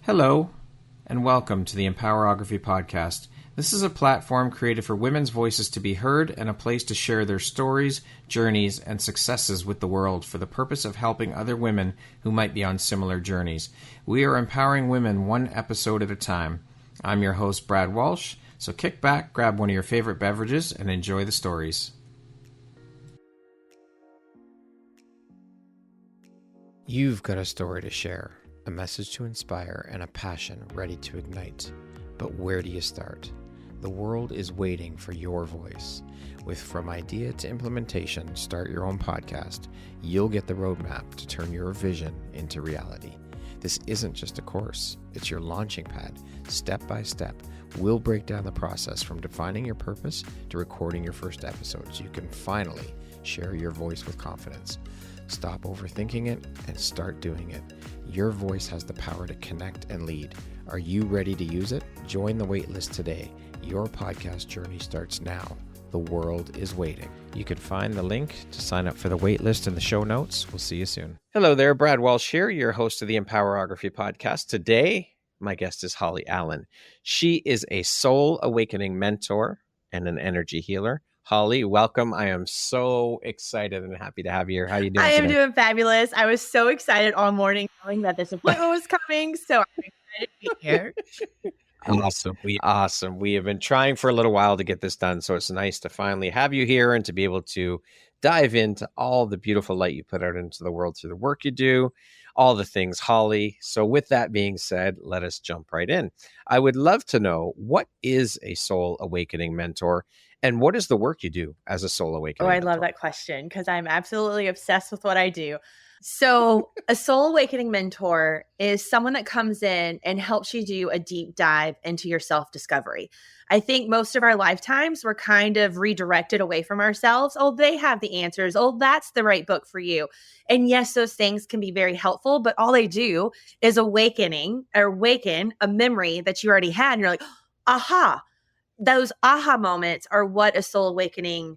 Hello, and welcome to the Empowerography Podcast. This is a platform created for women's voices to be heard and a place to share their stories, journeys, and successes with the world for the purpose of helping other women who might be on similar journeys. We are empowering women one episode at a time. I'm your host, Brad Walsh, so kick back, grab one of your favorite beverages, and enjoy the stories. You've got a story to share, a message to inspire, and a passion ready to ignite. But where do you start? The world is waiting for your voice. With From Idea to Implementation, Start Your Own Podcast, you'll get the roadmap to turn your vision into reality. This isn't just a course, it's your launching pad. Step by step, we'll break down the process from defining your purpose to recording your first episode so you can finally share your voice with confidence. Stop overthinking it and start doing it. Your voice has the power to connect and lead. Are you ready to use it? Join the waitlist today. Your podcast journey starts now. The world is waiting. You can find the link to sign up for the waitlist in the show notes. We'll see you soon. Hello there, Brad Walsh here, your host of the Empowerography Podcast. Today, my guest is Holly Allen. She is a soul awakening mentor and an energy healer. Holly, welcome. I am so excited and happy to have you here. How are you doing today? I am today? doing fabulous. I was so excited all morning knowing that this appointment was coming, so I'm excited to be here. Awesome. We have been trying for a little while to get this done, so it's nice to finally have you here and to be able to dive into all the beautiful light you put out into the world through the work you do, all the things, Holly. So with that being said, let us jump right in. I would love to know, what is a soul awakening mentor? And what is the work you do as a soul awakening mentor? Love that question because I'm absolutely obsessed with what I do. So a soul awakening mentor is someone that comes in and helps you do a deep dive into your self-discovery. I think most of our lifetimes we're kind of redirected away from ourselves. Oh, they have the answers. Oh, that's the right book for you. And yes, those things can be very helpful, but all they do is awaken a memory that you already had. And you're like, aha. Those aha moments are what a soul awakening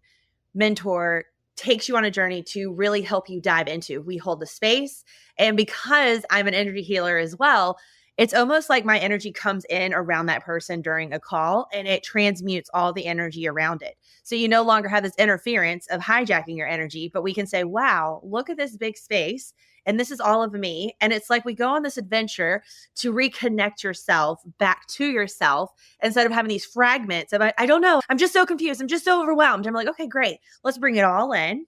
mentor takes you on a journey to really help you dive into. We hold the space. And because I'm an energy healer as well, it's almost like my energy comes in around that person during a call and it transmutes all the energy around it. So you no longer have this interference of hijacking your energy, but we can say, wow, look at this big space. And this is all of me. And it's like we go on this adventure to reconnect yourself back to yourself instead of having these fragments of, I don't know, I'm just so confused. I'm just so overwhelmed. I'm like, okay, great. Let's bring it all in.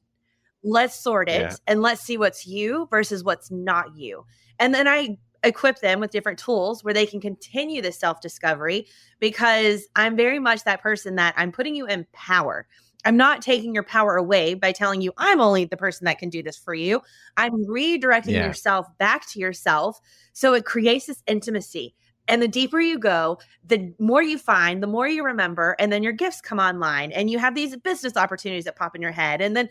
Let's sort it and let's see what's you versus what's not you. And then I equip them with different tools where they can continue the self-discovery because I'm very much that person that I'm putting you in power. I'm not taking your power away by telling you I'm only the person that can do this for you. I'm redirecting yourself back to yourself. So it creates this intimacy. And the deeper you go, the more you find, the more you remember, and then your gifts come online and you have these business opportunities that pop in your head. And then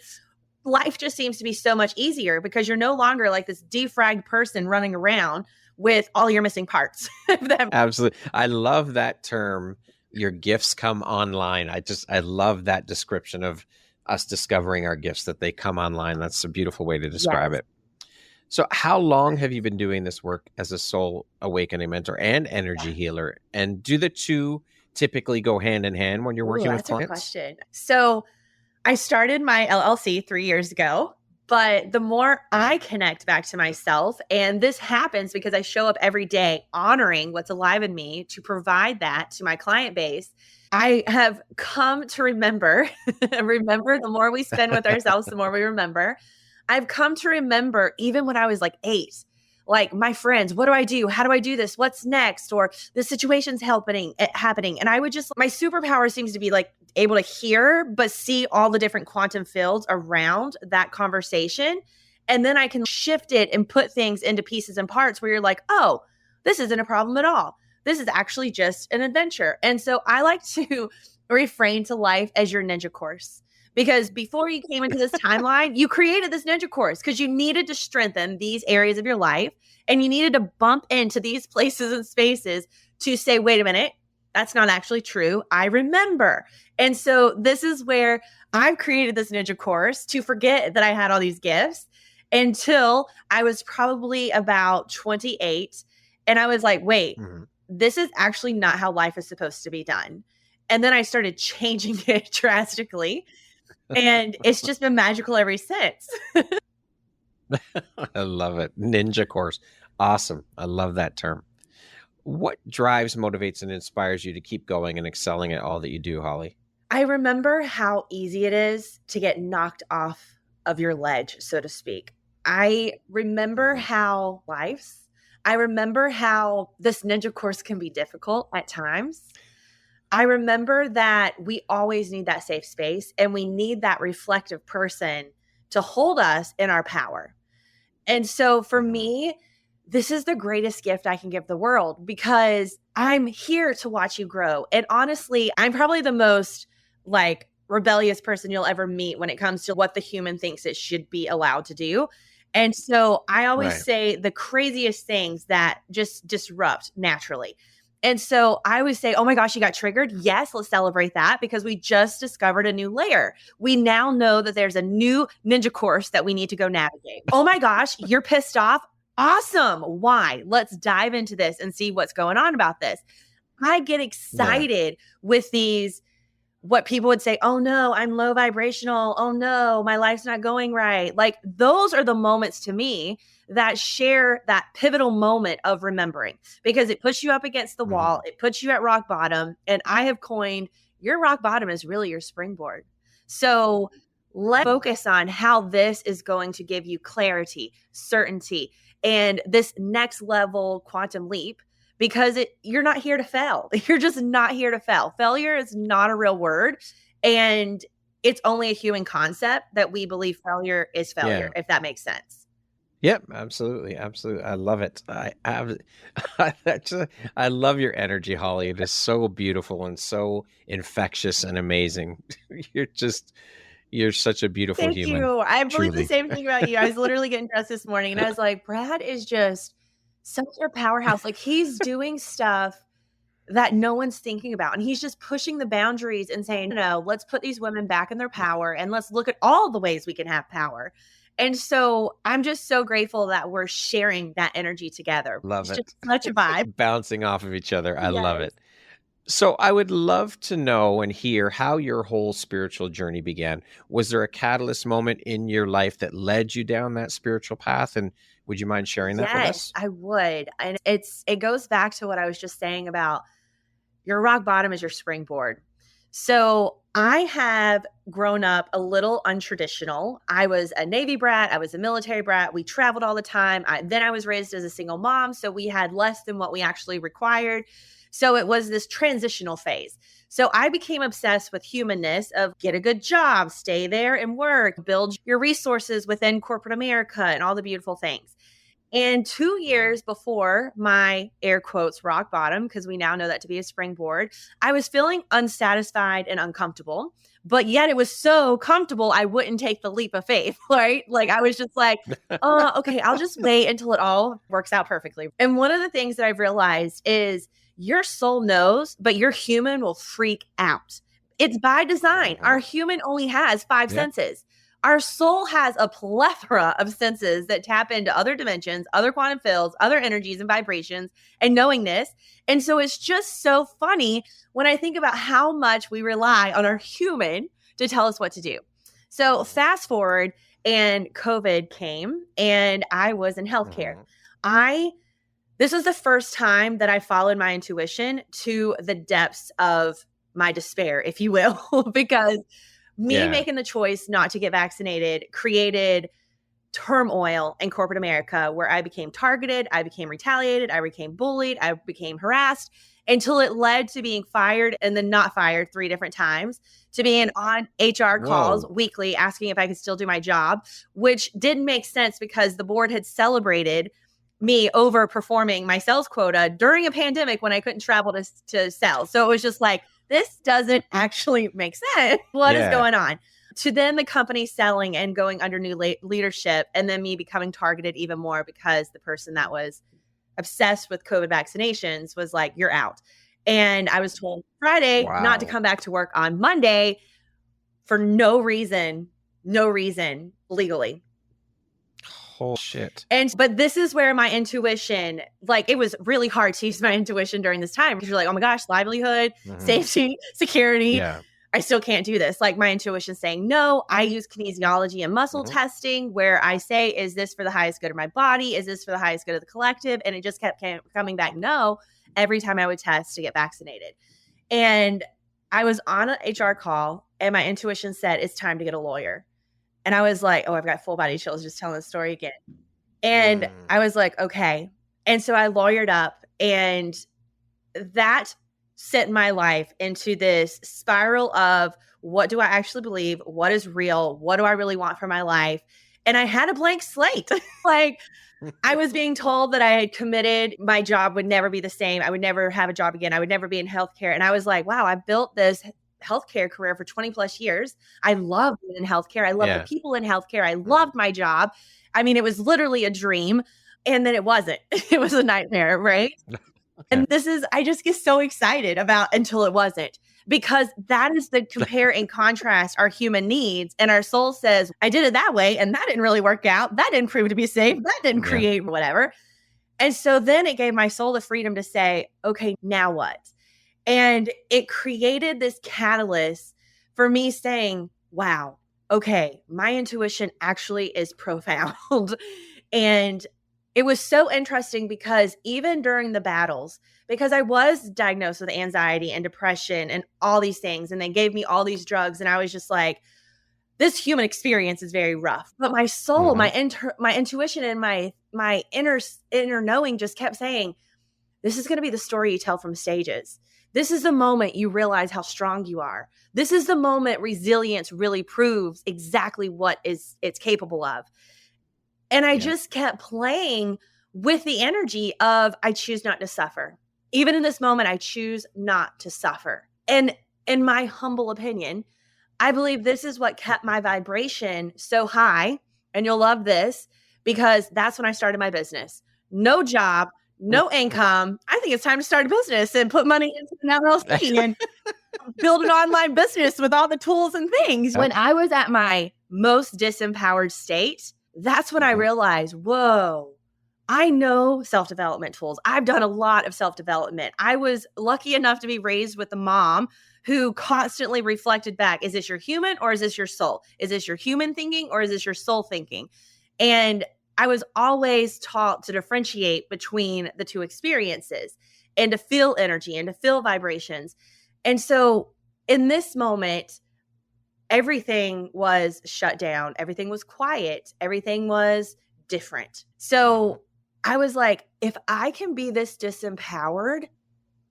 life just seems to be so much easier because you're no longer like this defragged person running around with all your missing parts. Absolutely. I love that term. Your gifts come online. I love that description of us discovering our gifts, that they come online. That's a beautiful way to describe it. So how long have you been doing this work as a soul awakening mentor and energy healer? And do the two typically go hand in hand when you're working with clients? That's a good question. So I started my LLC 3 years ago, but the more I connect back to myself, and this happens because I show up every day honoring what's alive in me to provide that to my client base, I have come to remember, the more we spend with ourselves, the more we remember. I've come to remember even when I was like 8, like my friends, what do I do? How do I do this? What's next? Or the situation's happening. And I would just, my superpower seems to be like able to hear, but see all the different quantum fields around that conversation. And then I can shift it and put things into pieces and parts where you're like, oh, this isn't a problem at all. This is actually just an adventure. And so I like to refrain to life as your ninja course. Because before you came into this timeline, you created this ninja course because you needed to strengthen these areas of your life and you needed to bump into these places and spaces to say, wait a minute, that's not actually true. I remember. And so this is where I've created this ninja course to forget that I had all these gifts until I was probably about 28. And I was like, wait, Mhm. this is actually not how life is supposed to be done. And then I started changing it drastically. And it's just been magical ever since. I love it. Ninja course. Awesome. I love that term. What drives, motivates, and inspires you to keep going and excelling at all that you do, Holly? I remember how easy it is to get knocked off of your ledge, so to speak. I remember Mhm. how I remember how this ninja course can be difficult at times. I remember that we always need that safe space and we need that reflective person to hold us in our power. And so for Mhm. me, this is the greatest gift I can give the world because I'm here to watch you grow. And honestly, I'm probably the most like rebellious person you'll ever meet when it comes to what the human thinks it should be allowed to do. And so I always Right. say the craziest things that just disrupt naturally. And so I always say, oh my gosh, you got triggered. Yes, let's celebrate that because we just discovered a new layer. We now know that there's a new ninja course that we need to go navigate. Oh my gosh, you're pissed off. Awesome. Why? Let's dive into this and see what's going on about this. I get Yeah. excited with these what people would say, oh no, I'm low vibrational. Oh no, my life's not going right. Like those are the moments to me that share that pivotal moment of remembering because it puts you up against the wall. Mhm. It puts you at rock bottom. And I have coined your rock bottom is really your springboard. So let's focus on how this is going to give you clarity, certainty, and this next level quantum leap because you're not here to fail. You're just not here to fail. Failure is not a real word. And it's only a human concept that we believe failure is failure, Yeah. if that makes sense. Yep. Absolutely. Absolutely. I love it. I love your energy, Holly. It is so beautiful and so infectious and amazing. You're just, you're such a beautiful Thank human. you. I believe the Truly. same thing about you. I was literally getting dressed this morning and I was like, Brad is just such a powerhouse. Like he's doing stuff that no one's thinking about. And he's just pushing the boundaries and saying, no, let's put these women back in their power and let's look at all the ways we can have power. And so I'm just so grateful that we're sharing that energy together. Love It's it. just such a vibe. Bouncing off of each other. I love Yes. it. So I would love to know and hear how your whole spiritual journey began. Was there a catalyst moment in your life that led you down that spiritual path? And would you mind sharing that with Yes, us? I would. And it goes back to what I was just saying about your rock bottom is your springboard. So I have grown up a little untraditional. I was a Navy brat. I was a military brat. We traveled all the time. Then I was raised as a single mom. So we had less than what we actually required. So it was this transitional phase. So I became obsessed with humanness of get a good job, stay there and work, build your resources within corporate America and all the beautiful things. And 2 years before my air quotes rock bottom, because we now know that to be a springboard, I was feeling unsatisfied and uncomfortable. But yet it was so comfortable, I wouldn't take the leap of faith, right? Like I was just like, okay, I'll just wait until it all works out perfectly. And one of the things that I've realized is your soul knows, but your human will freak out. It's by design. Our Mhm. human only has five Yeah. senses. Our soul has a plethora of senses that tap into other dimensions, other quantum fields, other energies and vibrations and knowingness. And so it's just so funny when I think about how much we rely on our human to tell us what to do. So fast forward and COVID came and I was in healthcare. Mhm. I This was the first time that I followed my intuition to the depths of my despair, if you will, because me Yeah. making the choice not to get vaccinated created turmoil in corporate America where I became targeted, I became retaliated, I became bullied, I became harassed until it led to being fired and then not fired 3 different times, to being on HR calls Whoa. weekly asking if I could still do my job, which didn't make sense because the board had celebrated me overperforming my sales quota during a pandemic when I couldn't travel to sell. So it was just like, this doesn't actually make sense. What is Yeah. going on? To then the company selling and going under new leadership, and then me becoming targeted even more because the person that was obsessed with COVID vaccinations was like, you're out. And I was told Friday not to Wow. come back to work on Monday for no reason legally. whole shit. But this is where my intuition, like, it was really hard to use my intuition during this time because you're like, oh my gosh, livelihood, safety, security. Yeah. I still can't do this. Like, my intuition saying no. I use kinesiology and muscle testing where I say, is this for the highest good of my body? Is this for the highest good of the collective? And it just kept coming back no every time I would test to get vaccinated. And I was on an HR call and my intuition said, it's time to get a lawyer. And I was like, oh, I've got full body chills just telling the story again. And I was like, okay. And so I lawyered up, and that sent my life into this spiral of, what do I actually believe? What is real? What do I really want for my life? And I had a blank slate. Like, I was being told that I had committed, my job would never be the same. I would never have a job again. I would never be in healthcare. And I was like, wow, I built this healthcare career for 20 plus years. I love being in healthcare. I love the people in healthcare. I loved my job. I mean, it was literally a dream. And then it wasn't. It was a nightmare, right? And I just get so excited about until it wasn't, because that is the compare and contrast our human needs. And our soul says, I did it that way, and that didn't really work out. That didn't prove to be safe. That didn't create whatever. And so then it gave my soul the freedom to say, okay, now what? And it created this catalyst for me saying, wow, okay, my intuition actually is profound. And it was so interesting because even during the battles, because I was diagnosed with anxiety and depression and all these things, and they gave me all these drugs, and I was just like, this human experience is very rough. But my soul, my intuition, and my inner knowing just kept saying, this is going to be the story you tell from stages. This is the moment you realize how strong you are. This is the moment resilience really proves exactly what it's capable of. And I just kept playing with the energy of, I choose not to suffer. Even in this moment, I choose not to suffer. And in my humble opinion, I believe this is what kept my vibration so high. And you'll love this, because that's when I started my business. No job, no income. I think it's time to start a business and put money into an LLC and build an online business with all the tools and things. When I was at my most disempowered state, that's when I realized, whoa, I know self-development tools. I've done a lot of self-development. I was lucky enough to be raised with a mom who constantly reflected back, is this your human or is this your soul? Is this your human thinking or is this your soul thinking? And I was always taught to differentiate between the two experiences and to feel energy and to feel vibrations. And so in this moment, everything was shut down. Everything was quiet. Everything was different. So I was like, if I can be this disempowered,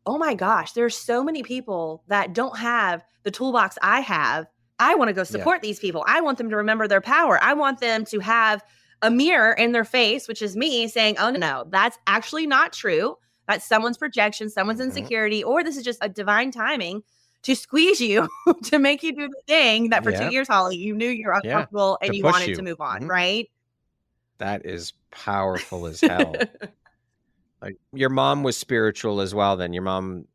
oh my gosh, there's so many people that don't have the toolbox I have. I want to go support these people. I want them to remember their power. I want them to have a mirror in their face, which is me saying, oh no, that's actually not true. That's someone's projection, someone's insecurity, or this is just a divine timing to squeeze you to make you do the thing that for 2 years, Holly, you knew you're uncomfortable and you wanted to move on, right? That is powerful as hell. Like, your mom was spiritual as well then. Your mom,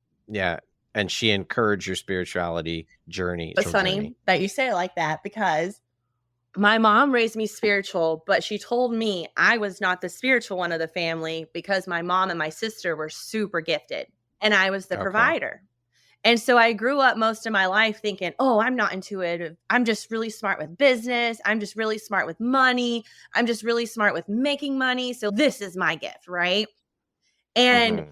and she encouraged your spirituality journey. It's funny that you say it like that, because my mom raised me spiritual, but she told me I was not the spiritual one of the family because my mom and my sister were super gifted and I was the provider. And so I grew up most of my life thinking, oh, I'm not intuitive. I'm just really smart with business. I'm just really smart with money. I'm just really smart with making money. So this is my gift, right? And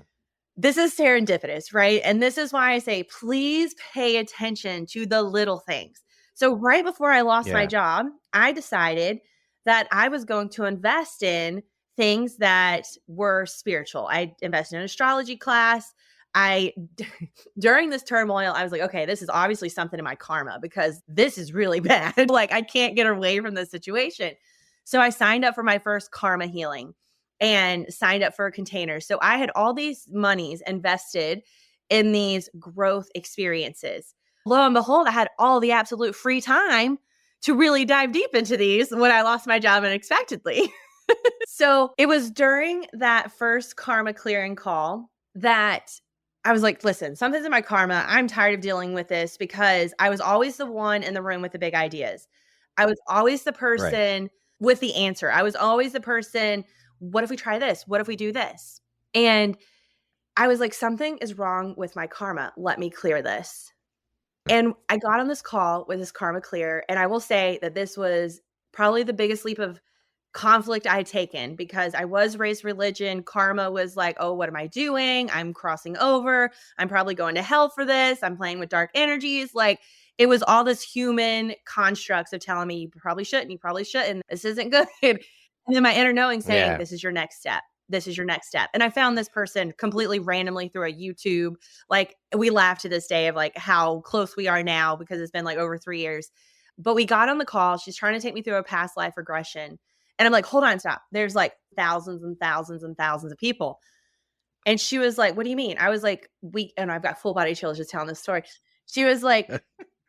this is serendipitous, right? And this is why I say, please pay attention to the little things. So right before I lost my job, I decided that I was going to invest in things that were spiritual. I invested in an astrology class. During this turmoil, I was like, okay, this is obviously something in my karma because this is really bad. Like, I can't get away from this situation. So I signed up for my first karma healing and signed up for a container. So I had all these monies invested in these growth experiences. Lo and behold, I had all the absolute free time to really dive deep into these when I lost my job unexpectedly. So it was during that first karma clearing call that I was like, listen, something's in my karma. I'm tired of dealing with this because I was always the one in the room with the big ideas. I was always the person with the answer. I was always the person, what if we try this? What if we do this? And I was like, something is wrong with my karma. Let me clear this. And I got on this call with this karma clear. And I will say that this was probably the biggest leap of conflict I had taken, because I was raised religion. Karma was like, oh, what am I doing? I'm crossing over. I'm probably going to hell for this. I'm playing with dark energies. Like, it was all this human constructs of telling me, you probably shouldn't, you probably shouldn't. This isn't good. And then my inner knowing saying, this is your next step. This is your next step. And I found this person completely randomly through a YouTube. Like, we laugh to this day of like how close we are now, because it's been like over 3 years. But we got on the call. She's trying to take me through a past life regression. And I'm like, hold on, stop. There's like thousands and thousands and thousands of people. And she was like, what do you mean? I was like, and I've got full body chills just telling this story. She was like,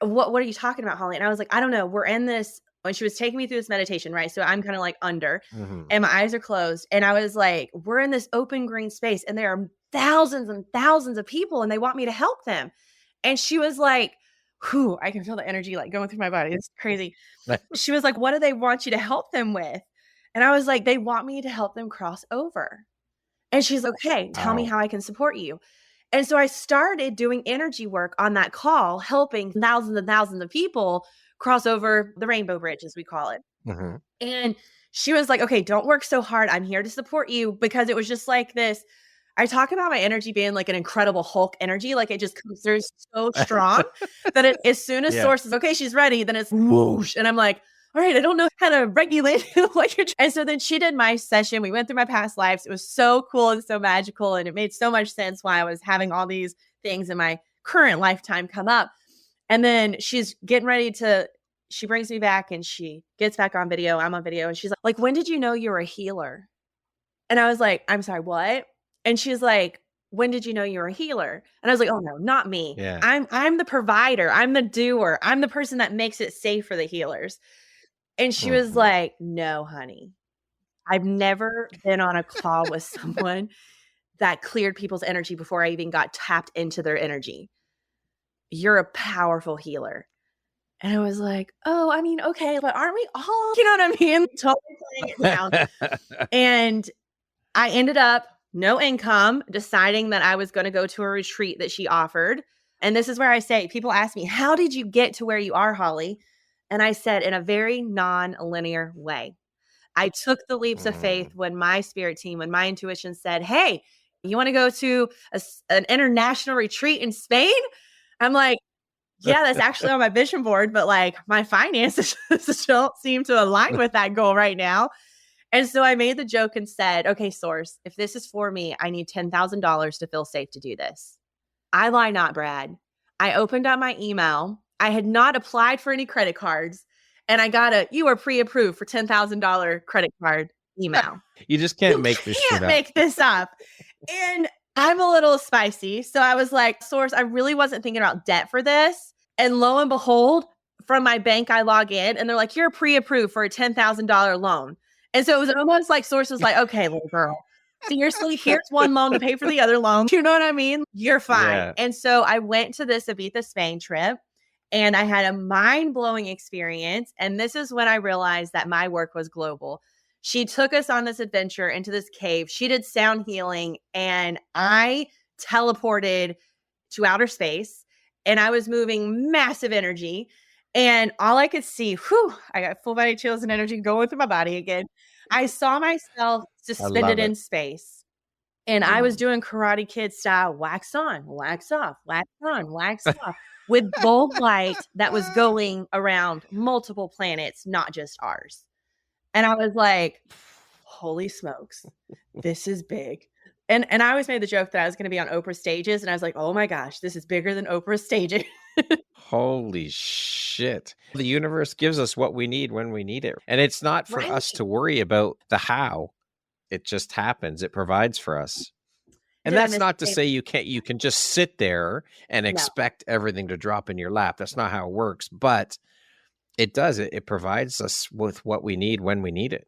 what are you talking about, Holly? And I was like, I don't know. We're in this. When she was taking me through this meditation, right? So I'm kind of like under, and my eyes are closed. And I was like, we're in this open green space, and there are thousands and thousands of people, and they want me to help them. And she was like, whew, I can feel the energy like going through my body. It's crazy. She was like, what do they want you to help them with? And I was like, they want me to help them cross over. And she's like, okay, tell me how I can support you. And so I started doing energy work on that call, helping thousands and thousands of people cross over the rainbow bridge, as we call it. And she was like, okay, don't work so hard. I'm here to support you, because it was just like this. I talk about my energy being like an incredible Hulk energy. Like, it just comes through so strong that as soon as source is, okay, she's ready, then it's whoosh. And I'm like, all right, I don't know how to regulate what you're trying. And so then she did my session. We went through my past lives. It was so cool and so magical. And it made so much sense why I was having all these things in my current lifetime come up. And then she's getting ready to, she brings me back and she gets back on video. I'm on video. And she's like, when did you know you were a healer? And I was like, I'm sorry, what? And she's like, when did you know you were a healer? And I was like, oh no, not me. I'm the provider. I'm the doer. I'm the person that makes it safe for the healers. And she was like, no, honey, I've never been on a call with someone that cleared people's energy before I even got tapped into their energy. You're a powerful healer. And I was like, oh, I mean, okay, but aren't we all, you know what I mean? Totally playing it down. And I ended up, no income, deciding that I was going to go to a retreat that she offered. And this is where I say, people ask me, how did you get to where you are, Holly? And I said, in a very non-linear way. I took the leaps of faith when my spirit team, when my intuition said, hey, you want to go to an international retreat in Spain? I'm like, yeah, that's actually on my vision board, but like my finances don't seem to align with that goal right now. And so I made the joke and said, okay, source, if this is for me, I need $10,000 to feel safe to do this. I lie not, Brad. I opened up my email. I had not applied for any credit cards, and I got you are pre-approved for $10,000 credit card email. You just can't make this shit up. Make this up. And I'm a little spicy. So I was like, source, I really wasn't thinking about debt for this. And lo and behold, from my bank, I log in and they're like, you're pre-approved for a $10,000 loan. And so it was almost like source was like, okay, little girl, seriously, here's one loan to pay for the other loan. You know what I mean? You're fine. Yeah. And so I went to this Ibiza, Spain trip. And I had a mind-blowing experience. And this is when I realized that my work was global. She took us on this adventure into this cave. She did sound healing. And I teleported to outer space. And I was moving massive energy. And all I could see, I got full body chills and energy going through my body again. I saw myself suspended in space. And I was doing Karate Kid style, wax on, wax off, wax on, wax off. With bulb light that was going around multiple planets, not just ours. And I was like, holy smokes, this is big. And I always made the joke that I was going to be on Oprah stages. And I was like, oh my gosh, this is bigger than Oprah stages. Holy shit. The universe gives us what we need when we need it. And it's not for us to worry about the how. It just happens. It provides for us. And that's not to say you can just sit there and expect everything to drop in your lap. That's not how it works, but it does. It provides us with what we need when we need it.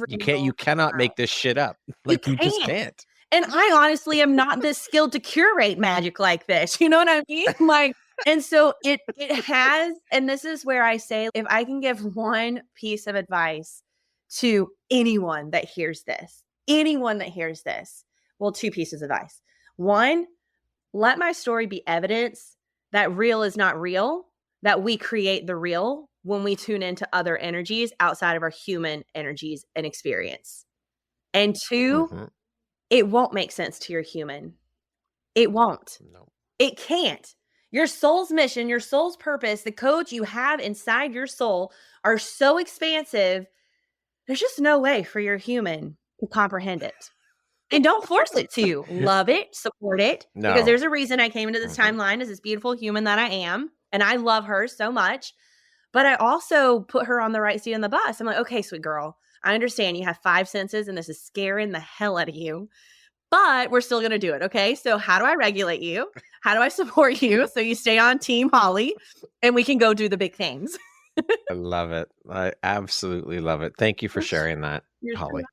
You cannot make this shit up. Like you just can't. And I honestly am not this skilled to curate magic like this. You know what I mean? Like, and so it has, and this is where I say, if I can give one piece of advice to anyone that hears this. Anyone that hears this. Well, two pieces of advice. One, let my story be evidence that real is not real, that we create the real when we tune into other energies outside of our human energies and experience. And two, it won't make sense to your human. It won't. No. It can't. Your soul's mission, your soul's purpose, the codes you have inside your soul are so expansive. There's just no way for your human to comprehend it. And don't force it to. Love it, support it. No. Because there's a reason I came into this timeline as this beautiful human that I am. And I love her so much. But I also put her on the right seat on the bus. I'm like, okay, sweet girl, I understand you have 5 senses and this is scaring the hell out of you. But we're still going to do it. Okay. So how do I regulate you? How do I support you so you stay on Team Holly and we can go do the big things? I love it. I absolutely love it. Thank you for sharing that, You're Holly.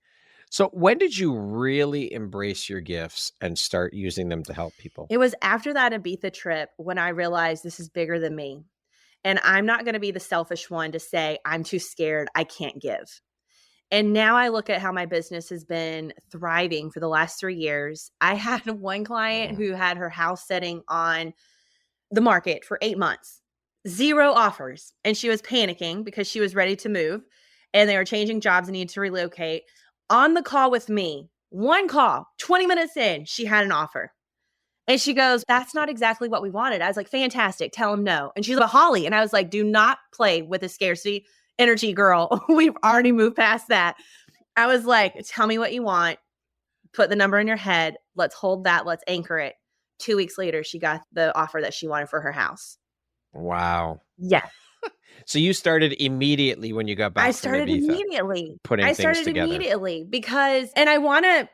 So when did you really embrace your gifts and start using them to help people? It was after that Ibiza trip when I realized this is bigger than me. And I'm not going to be the selfish one to say, I'm too scared, I can't give. And now I look at how my business has been thriving for the last 3 years. I had one client who had her house sitting on the market for 8 months, 0 offers. And she was panicking because she was ready to move and they were changing jobs and needed to relocate. On the call with me, one call, 20 minutes in, she had an offer. And she goes, that's not exactly what we wanted. I was like, fantastic. Tell him no. And she's like, Holly. And I was like, do not play with the scarcity energy, girl. We've already moved past that. I was like, tell me what you want. Put the number in your head. Let's hold that. Let's anchor it. 2 weeks later, she got the offer that she wanted for her house. Wow. Yeah. So you started immediately when you got back I started from Ibiza, immediately. putting I things started together. immediately because, and I want to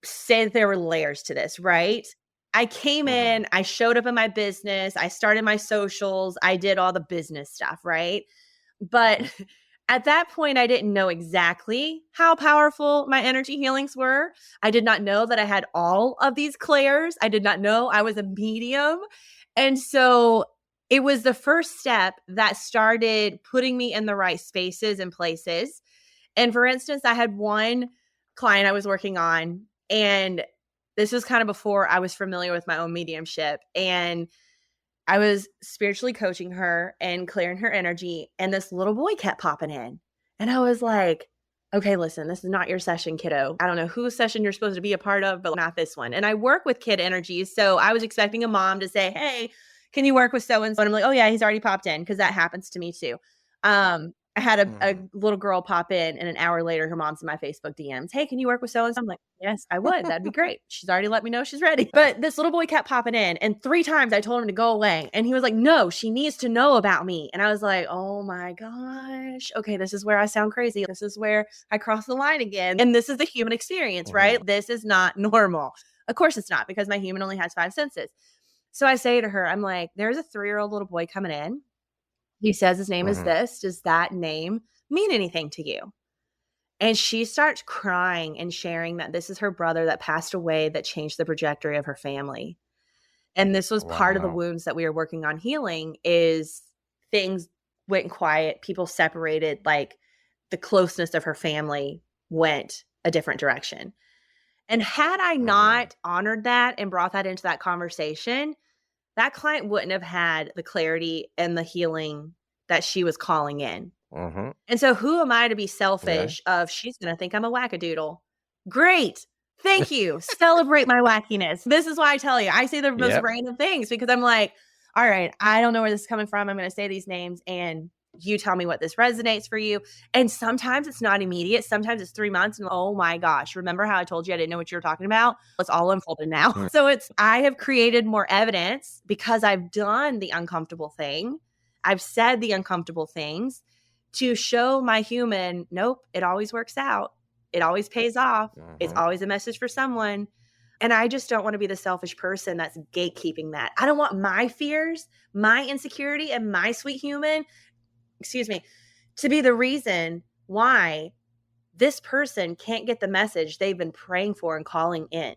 say that there were layers to this, right? I came in, I showed up in my business, I started my socials, I did all the business stuff, right? But at that point, I didn't know exactly how powerful my energy healings were. I did not know that I had all of these clairs. I did not know I was a medium. And so it was the first step that started putting me in the right spaces and places. And for instance, I had one client I was working on, and this was kind of before I was familiar with my own mediumship. And I was spiritually coaching her and clearing her energy. And this little boy kept popping in. And I was like, okay, listen, this is not your session, kiddo. I don't know whose session you're supposed to be a part of, but not this one. And I work with kid energies. So I was expecting a mom to say, hey, can you work with so-and-so? And I'm like, oh yeah, he's already popped in, because that happens to me too. I had a little girl pop in, and an hour later, her mom's in my Facebook DMs. Hey, can you work with so-and-so? I'm like, yes, I would. That'd be great. She's already let me know she's ready. But this little boy kept popping in, and 3 times I told him to go away. And he was like, no, she needs to know about me. And I was like, oh my gosh. Okay, this is where I sound crazy. This is where I cross the line again. And this is the human experience, right? This is not normal. Of course it's not, because my human only has 5 senses. So I say to her, I'm like, there's a 3-year-old little boy coming in. He says his name is this. Does that name mean anything to you? And she starts crying and sharing that this is her brother that passed away, that changed the trajectory of her family. And this was part of the wounds that we were working on healing. Is things went quiet, people separated, like the closeness of her family went a different direction. And had I not honored that and brought that into that conversation, that client wouldn't have had the clarity and the healing that she was calling in. And so who am I to be selfish of, she's going to think I'm a wackadoodle? Great. Thank you. Celebrate my wackiness. This is why I tell you, I say the most random things, because I'm like, all right, I don't know where this is coming from. I'm going to say these names and you tell me what this resonates for you. And sometimes it's not immediate. Sometimes it's 3 months. And oh my gosh, remember how I told you I didn't know what you were talking about? It's all unfolded now. So I have created more evidence because I've done the uncomfortable thing. I've said the uncomfortable things to show my human, nope, it always works out. It always pays off. It's always a message for someone. And I just don't want to be the selfish person that's gatekeeping that. I don't want my fears, my insecurity, and my sweet human, to be the reason why this person can't get the message they've been praying for and calling in.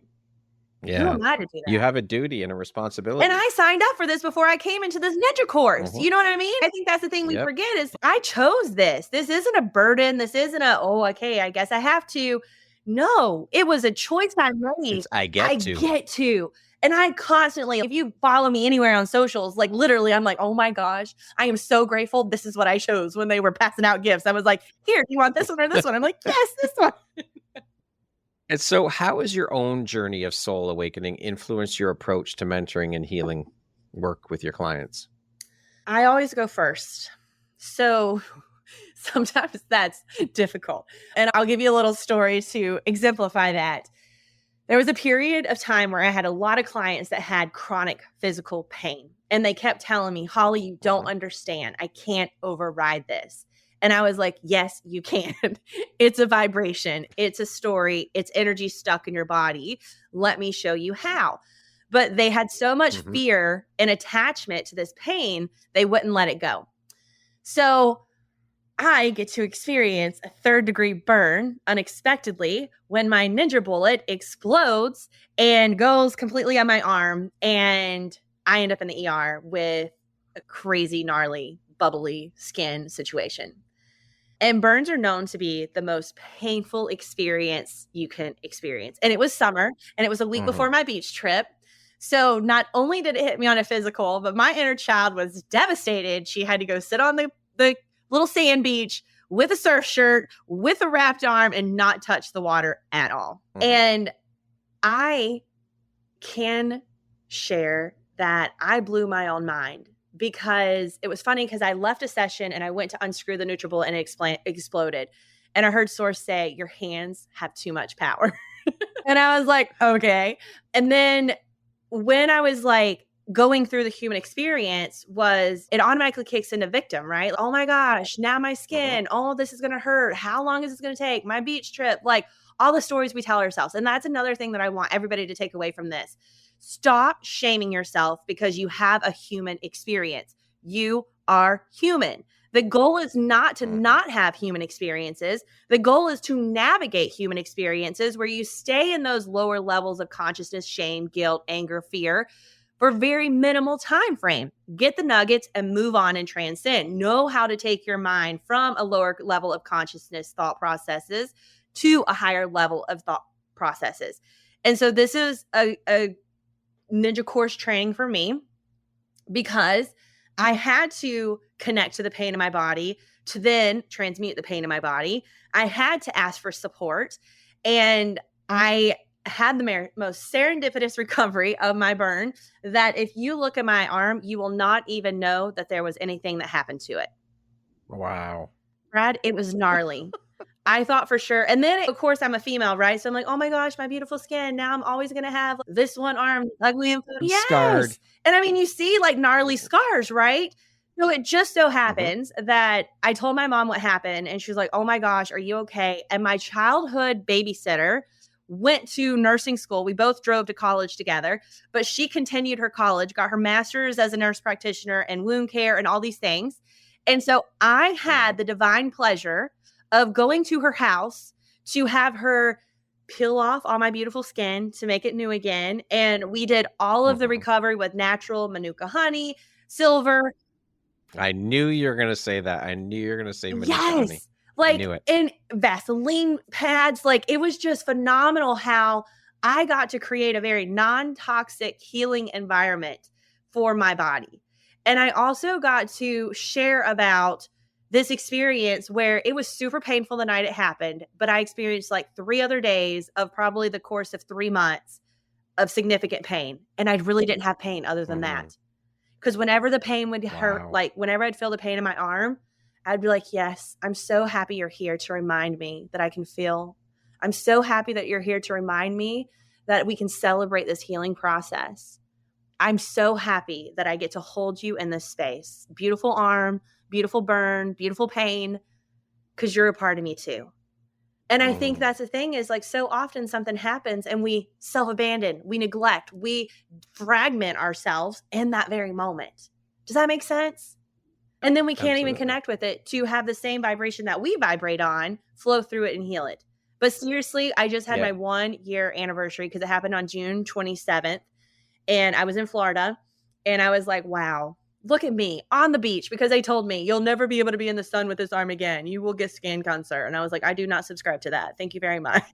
Who Yeah. am I to do You that? have a duty and a responsibility. And I signed up for this before I came into this ninja course. Mhm. You know what I mean? I think that's the thing we Yep. forget is I chose this. This isn't a burden. This isn't a, oh, okay, I guess I have to. No, it was a choice I made. It's I I get to. get to. And I constantly, if you follow me anywhere on socials, like literally, I'm like, oh my gosh, I am so grateful. This is what I chose when they were passing out gifts. I was like, here, do you want this one or this one? I'm like, yes, this one. And so how has your own journey of soul awakening influenced your approach to mentoring and healing work with your clients? I always go first. So sometimes that's difficult. And I'll give you a little story to exemplify that. There was a period of time where I had a lot of clients that had chronic physical pain. And they kept telling me, Holly, you don't understand. I can't override this. And I was like, yes, you can. It's a vibration. It's a story. It's energy stuck in your body. Let me show you how. But they had so much fear and attachment to this pain, they wouldn't let it go. So I get to experience a 3rd-degree burn unexpectedly when my ninja bullet explodes and goes completely on my arm. And I end up in the ER with a crazy, gnarly, bubbly skin situation. And burns are known to be the most painful experience you can experience. And it was summer, and it was a week before my beach trip. So not only did it hit me on a physical, but my inner child was devastated. She had to go sit on the little sand beach with a surf shirt, with a wrapped arm, and not touch the water at all. And I can share that I blew my own mind. Because it was funny because I left a session and I went to unscrew the Nutribullet and it exploded. And I heard Source say, your hands have too much power. And I was like, okay. And then when I was like going through the human experience it automatically kicks into victim, right? Oh my gosh, now my skin, oh, this is going to hurt. How long is this going to take? My beach trip, like all the stories we tell ourselves. And that's another thing that I want everybody to take away from this. Stop shaming yourself because you have a human experience. You are human. The goal is not to not have human experiences. The goal is to navigate human experiences where you stay in those lower levels of consciousness, shame, guilt, anger, fear for very minimal time frame. Get the nuggets and move on and transcend. Know how to take your mind from a lower level of consciousness thought processes to a higher level of thought processes. And so this is a ninja course training for me because I had to connect to the pain in my body to then transmute the pain in my body. I had to ask for support, and I had the most serendipitous recovery of my burn that if you look at my arm, you will not even know that there was anything that happened to it. Wow. Brad, it was gnarly. I thought for sure. And then, of course, I'm a female, right? So I'm like, oh my gosh, my beautiful skin. Now I'm always going to have this one arm ugly and scarred. And I mean, you see like gnarly scars, right? So it just so happens that I told my mom what happened and she was like, oh my gosh, are you okay? And my childhood babysitter went to nursing school. We both drove to college together, but she continued her college, got her master's as a nurse practitioner and wound care and all these things. And so I had the divine pleasure of going to her house to have her peel off all my beautiful skin to make it new again. And we did all of the recovery with natural Manuka honey, silver. I knew you were going to say that. I knew you were going to say Manuka honey. Like, I knew it. And Vaseline pads. Like, it was just phenomenal how I got to create a very non-toxic healing environment for my body. And I also got to share about this experience where it was super painful the night it happened, but I experienced like 3 other days of probably the course of 3 months of significant pain. And I really didn't have pain other than that. Because whenever the pain would hurt, like whenever I'd feel the pain in my arm, I'd be like, yes, I'm so happy you're here to remind me that I can feel. I'm so happy that you're here to remind me that we can celebrate this healing process. I'm so happy that I get to hold you in this space. Beautiful arm, beautiful burn, beautiful pain, because you're a part of me too. And I think that's the thing is like so often something happens and we self-abandon, we neglect, we fragment ourselves in that very moment. Does that make sense? And then we can't even connect with it to have the same vibration that we vibrate on, flow through it and heal it. But seriously, I just had Yeah. my 1-year anniversary because it happened on June 27th. And I was in Florida. And I was like, wow, look at me on the beach, because they told me you'll never be able to be in the sun with this arm again. You will get skin cancer. And I was like, I do not subscribe to that. Thank you very much.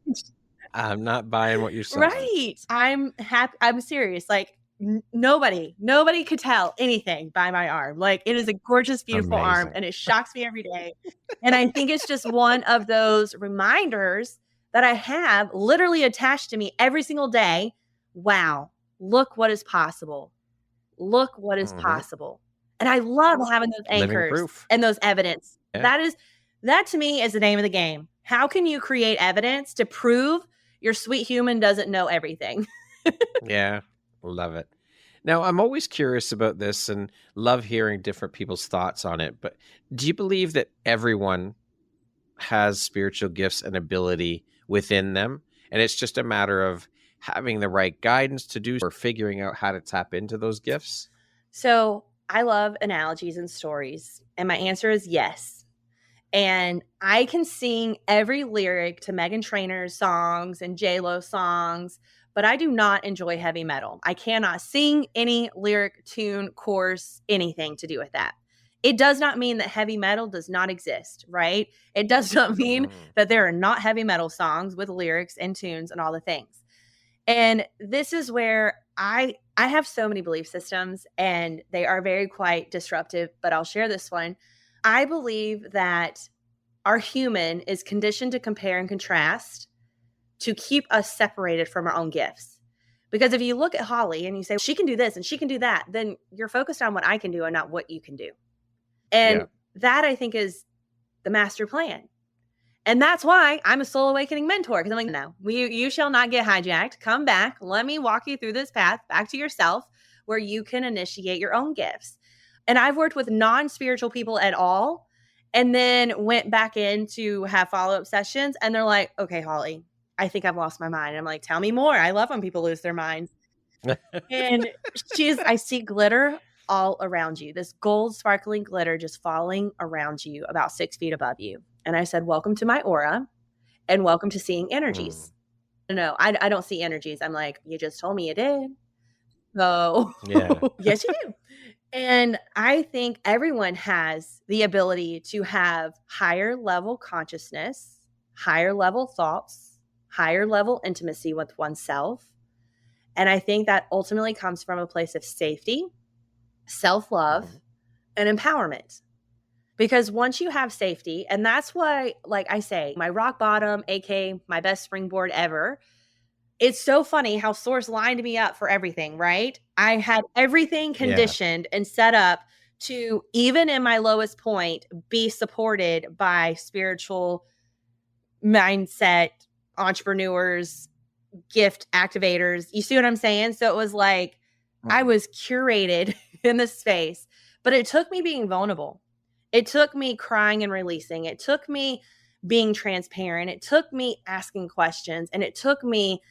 I'm not buying what you're selling. Right. I'm happy. I'm serious. Like nobody could tell anything by my arm. Like it is a gorgeous, beautiful arm, Amazing. and it shocks me every day. And I think it's just one of those reminders that I have literally attached to me every single day. Wow, look what is possible. Look what is possible. And I love having those Living anchors proof. and those evidence. Yeah. That to me is the name of the game. How can you create evidence to prove your sweet human doesn't know everything? Yeah. Love it. Now, I'm always curious about this and love hearing different people's thoughts on it. But do you believe that everyone has spiritual gifts and ability within them? And it's just a matter of having the right guidance to do or figuring out how to tap into those gifts? So I love analogies and stories. And my answer is yes. And I can sing every lyric to Meghan Trainor's songs and J-Lo songs, but I do not enjoy heavy metal. I cannot sing any lyric, tune, chorus, anything to do with that. It does not mean that heavy metal does not exist, right? It does not mean that there are not heavy metal songs with lyrics and tunes and all the things. And this is where I have so many belief systems, and they are very quite disruptive, but I'll share this one. I believe that our human is conditioned to compare and contrast to keep us separated from our own gifts. Because if you look at Holly and you say, she can do this and she can do that, then you're focused on what I can do and not what you can do. And that, I think, is the master plan. And that's why I'm a soul awakening mentor, because I'm like, no, you shall not get hijacked. Come back. Let me walk you through this path back to yourself where you can initiate your own gifts. And I've worked with non-spiritual people at all, and then went back in to have follow-up sessions. And they're like, okay, Holly, I think I've lost my mind. And I'm like, tell me more. I love when people lose their minds. And I see glitter all around you, this gold sparkling glitter just falling around you about 6 feet above you. And I said, welcome to my aura and welcome to seeing energies. No, I don't see energies. I'm like, you just told me you did. So yes, you do. And I think everyone has the ability to have higher level consciousness, higher level thoughts, higher level intimacy with oneself. And I think that ultimately comes from a place of safety, self-love, and empowerment. Because once you have safety, and that's why, like I say, my rock bottom, aka my best springboard ever, it's so funny how Source lined me up for everything, right? I had everything conditioned and set up to, even in my lowest point, be supported by spiritual mindset entrepreneurs, gift activators. You see what I'm saying? So it was like I was curated in this space, but it took me being vulnerable. It took me crying and releasing. It took me being transparent. It took me asking questions, and it took me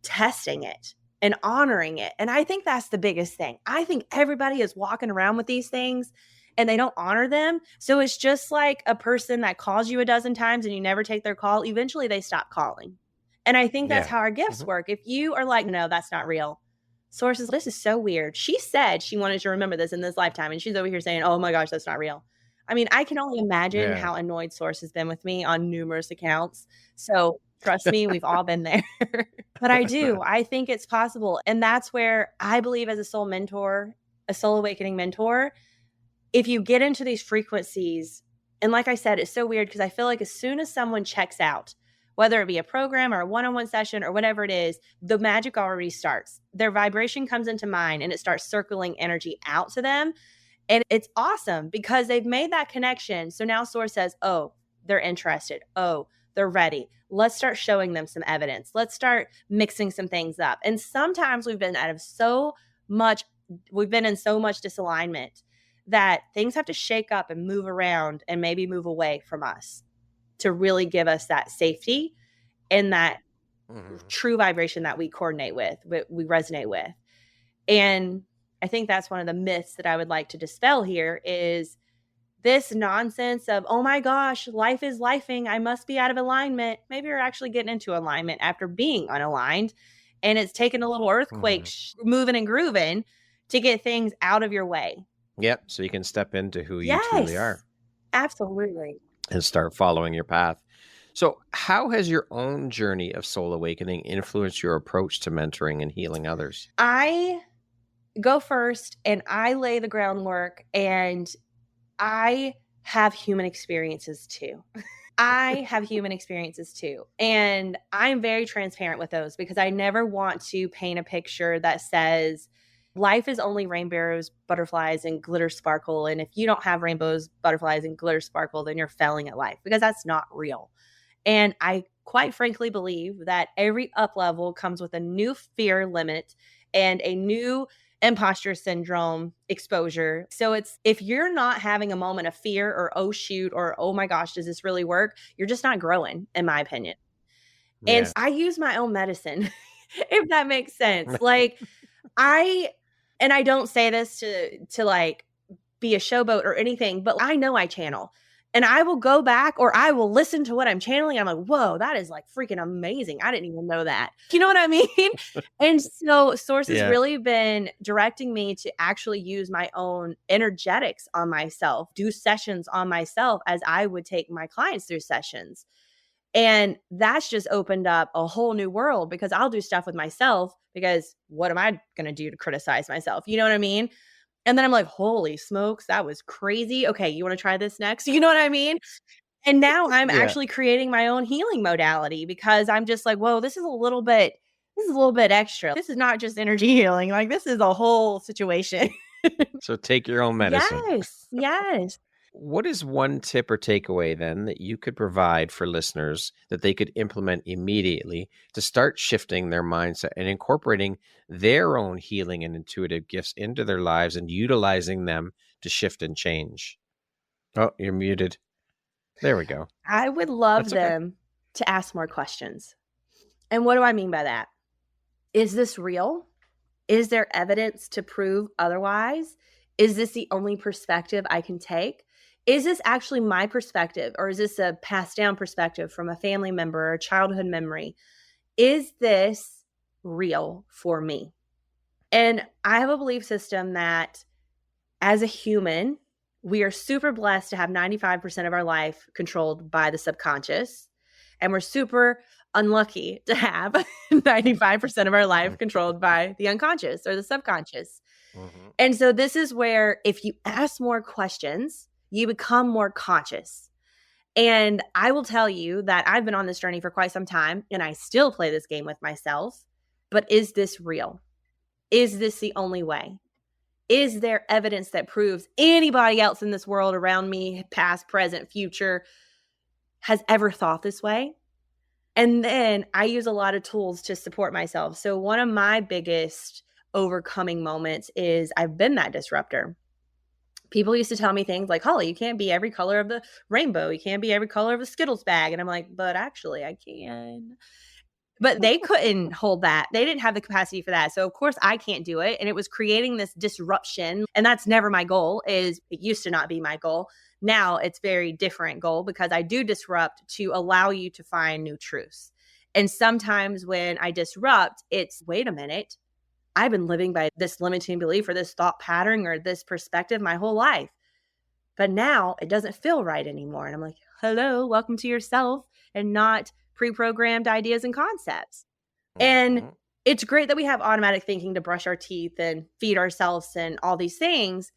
testing it and honoring it. And I think that's the biggest thing. I think everybody is walking around with these things and they don't honor them. So it's just like a person that calls you a dozen times and you never take their call. Eventually they stop calling. And I think that's how our gifts work. If you are like, no, that's not real. Sources, this is so weird. She said she wanted to remember this in this lifetime, and she's over here saying, oh my gosh, that's not real. I mean, I can only imagine how annoyed Source has been with me on numerous accounts. So trust me, we've all been there. But I think it's possible. And that's where I believe, as a soul mentor, a soul awakening mentor, if you get into these frequencies, and like I said, it's so weird because I feel like as soon as someone checks out, whether it be a program or a one-on-one session or whatever it is, the magic already starts. Their vibration comes into mine and it starts circling energy out to them. And it's awesome because they've made that connection. So now Source says, oh, they're interested. Oh, they're ready. Let's start showing them some evidence. Let's start mixing some things up. And sometimes we've been in so much disalignment that things have to shake up and move around and maybe move away from us to really give us that safety and that true vibration that we coordinate with, we resonate with. And I think that's one of the myths that I would like to dispel here is this nonsense of, oh my gosh, life is lifing, I must be out of alignment. Maybe you're actually getting into alignment after being unaligned. And it's taken a little earthquake moving and grooving to get things out of your way. Yep. So you can step into who you truly are. Absolutely. And start following your path. So how has your own journey of soul awakening influenced your approach to mentoring and healing others? I go first and I lay the groundwork, and I have human experiences too. I have human experiences too. And I'm very transparent with those because I never want to paint a picture that says life is only rainbows, butterflies, and glitter sparkle. And if you don't have rainbows, butterflies, and glitter sparkle, then you're failing at life, because that's not real. And I quite frankly believe that every up level comes with a new fear limit and a new imposter syndrome exposure. So it's, if you're not having a moment of fear or oh shoot or oh my gosh, does this really work? You're just not growing, in my opinion. Yeah. And I use my own medicine, if that makes sense. Like I don't say this to like be a showboat or anything, but I know I channel. And I will go back or I will listen to what I'm channeling. I'm like, whoa, that is like freaking amazing. I didn't even know that. You know what I mean? And so Source has really been directing me to actually use my own energetics on myself, do sessions on myself as I would take my clients through sessions. And that's just opened up a whole new world, because I'll do stuff with myself, because what am I going to do to criticize myself? You know what I mean? And then I'm like, holy smokes, that was crazy. Okay, you want to try this next? You know what I mean? And now I'm actually creating my own healing modality, because I'm just like, whoa, this is a little bit extra. This is not just energy healing. Like, this is a whole situation. So take your own medicine. Yes. What is one tip or takeaway then that you could provide for listeners that they could implement immediately to start shifting their mindset and incorporating their own healing and intuitive gifts into their lives and utilizing them to shift and change? Oh, you're muted. There we go. I would love them to ask more questions. And what do I mean by that? Is this real? Is there evidence to prove otherwise? Is this the only perspective I can take? Is this actually my perspective, or is this a passed down perspective from a family member or a childhood memory? Is this real for me? And I have a belief system that as a human, we are super blessed to have 95% of our life controlled by the subconscious. And we're super unlucky to have 95% of our life controlled by the unconscious or the subconscious. Mm-hmm. And so this is where, if you ask more questions, you become more conscious. And I will tell you that I've been on this journey for quite some time, and I still play this game with myself. But is this real? Is this the only way? Is there evidence that proves anybody else in this world around me, past, present, future, has ever thought this way? And then I use a lot of tools to support myself. So one of my biggest overcoming moments is I've been that disruptor. People used to tell me things like, Holly, you can't be every color of the rainbow. You can't be every color of the Skittles bag. And I'm like, but actually I can. But they couldn't hold that. They didn't have the capacity for that. So of course I can't do it. And it was creating this disruption. And that's never my goal. It used to not be my goal. Now it's very different goal, because I do disrupt to allow you to find new truths. And sometimes when I disrupt, it's, wait a minute, I've been living by this limiting belief or this thought pattern or this perspective my whole life. But now it doesn't feel right anymore. And I'm like, hello, welcome to yourself, and not pre-programmed ideas and concepts. Mm-hmm. And it's great that we have automatic thinking to brush our teeth and feed ourselves and all these things.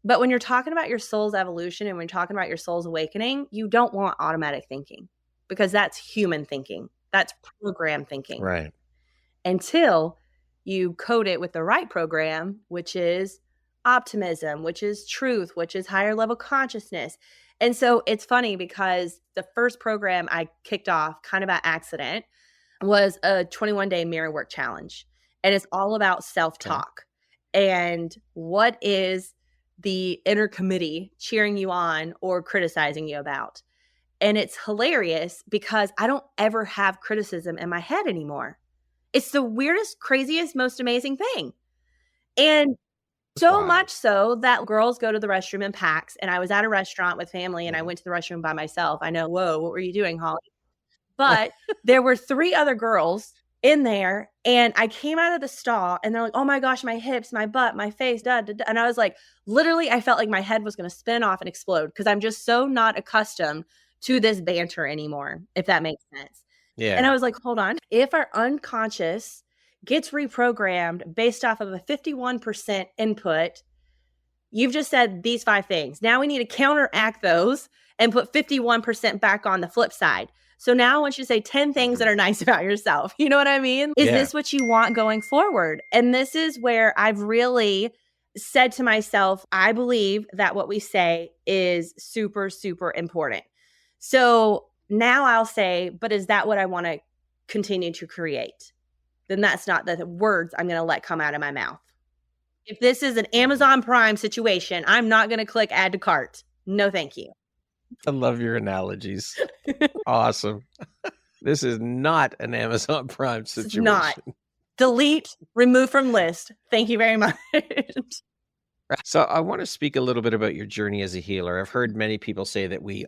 But when you're talking about your soul's evolution and when you're talking about your soul's awakening, you don't want automatic thinking, because that's human thinking. That's program thinking. Right. Until you code it with the right program, which is optimism, which is truth, which is higher level consciousness. And so it's funny, because the first program I kicked off kind of by accident was a 21-day mirror work challenge. And it's all about self-talk. Okay. And what is the inner committee cheering you on or criticizing you about? And it's hilarious, because I don't ever have criticism in my head anymore. It's the weirdest, craziest, most amazing thing. And So Wild. much so that girls go to the restroom in packs. And I was at a restaurant with family and I went to the restroom by myself. I know, whoa, what were you doing, Holly? But there were 3 other girls in there and I came out of the stall and they're like, oh my gosh, my hips, my butt, my face, da, da, da. And I was like, literally, I felt like my head was going to spin off and explode because I'm just so not accustomed to this banter anymore, if that makes sense. Yeah. And I was like, hold on. If our unconscious gets reprogrammed based off of a 51% input, you've just said these 5 things. Now we need to counteract those and put 51% back on the flip side. So now I want you to say 10 things that are nice about yourself. You know what I mean? Is this what you want going forward? And this is where I've really said to myself, I believe that what we say is super, super important. So now I'll say, but is that what I want to continue to create? Then that's not the words I'm going to let come out of my mouth. If this is an Amazon Prime situation, I'm not going to click add to cart. No, thank you. I love your analogies. Awesome. This is not an Amazon Prime situation. It's not. Delete, remove from list. Thank you very much. So I want to speak a little bit about your journey as a healer. I've heard many people say that we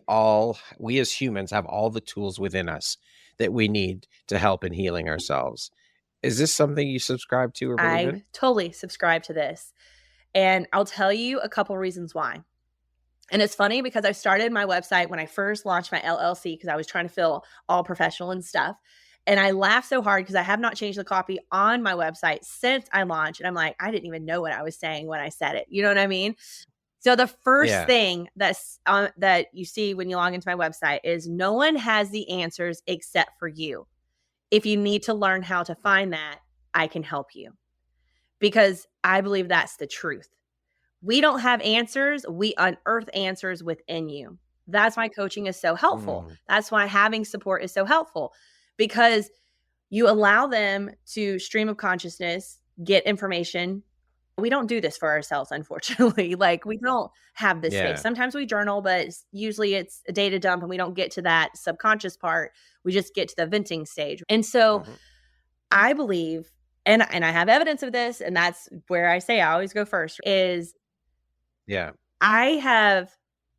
as humans have all the tools within us that we need to help in healing ourselves. Is this something you subscribe to or believe in? I totally subscribe to this. And I'll tell you a couple reasons why. And it's funny because I started my website when I first launched my LLC because I was trying to feel all professional and stuff. And I laughed so hard because I have not changed the copy on my website since I launched. And I'm like, I didn't even know what I was saying when I said it. You know what I mean? So the first thing that's that you see when you log into my website is no one has the answers except for you. If you need to learn how to find that, I can help you. Because I believe that's the truth. We don't have answers. We unearth answers within you. That's why coaching is so helpful. That's why having support is so helpful. Because you allow them to stream of consciousness, get information. We don't do this for ourselves, unfortunately. Like we don't have this space. Sometimes we journal, but usually it's a data dump and we don't get to that subconscious part. We just get to the venting stage. And so I believe, and I have evidence of this, and that's where I say I always go first, is I have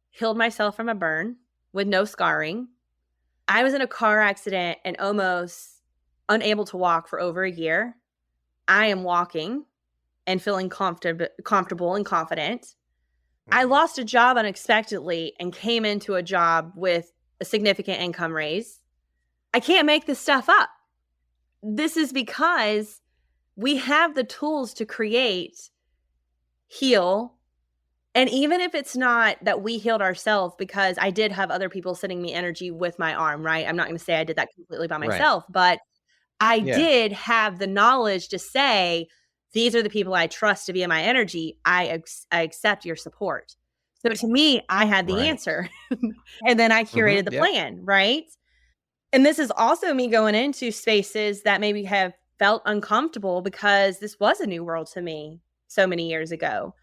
healed myself from a burn with no scarring. I was in a car accident and almost unable to walk for over a year. I am walking and feeling comfortable and confident. I lost a job unexpectedly and came into a job with a significant income raise. I can't make this stuff up. This is because we have the tools to create, heal. And even if it's not that we healed ourselves, because I did have other people sending me energy with my arm, right? I'm not going to say I did that completely by myself, but I did have the knowledge to say, these are the people I trust to be in my energy. I accept your support. So to me, I had the answer. And then I curated the plan, right? And this is also me going into spaces that maybe have felt uncomfortable because this was a new world to me so many years ago.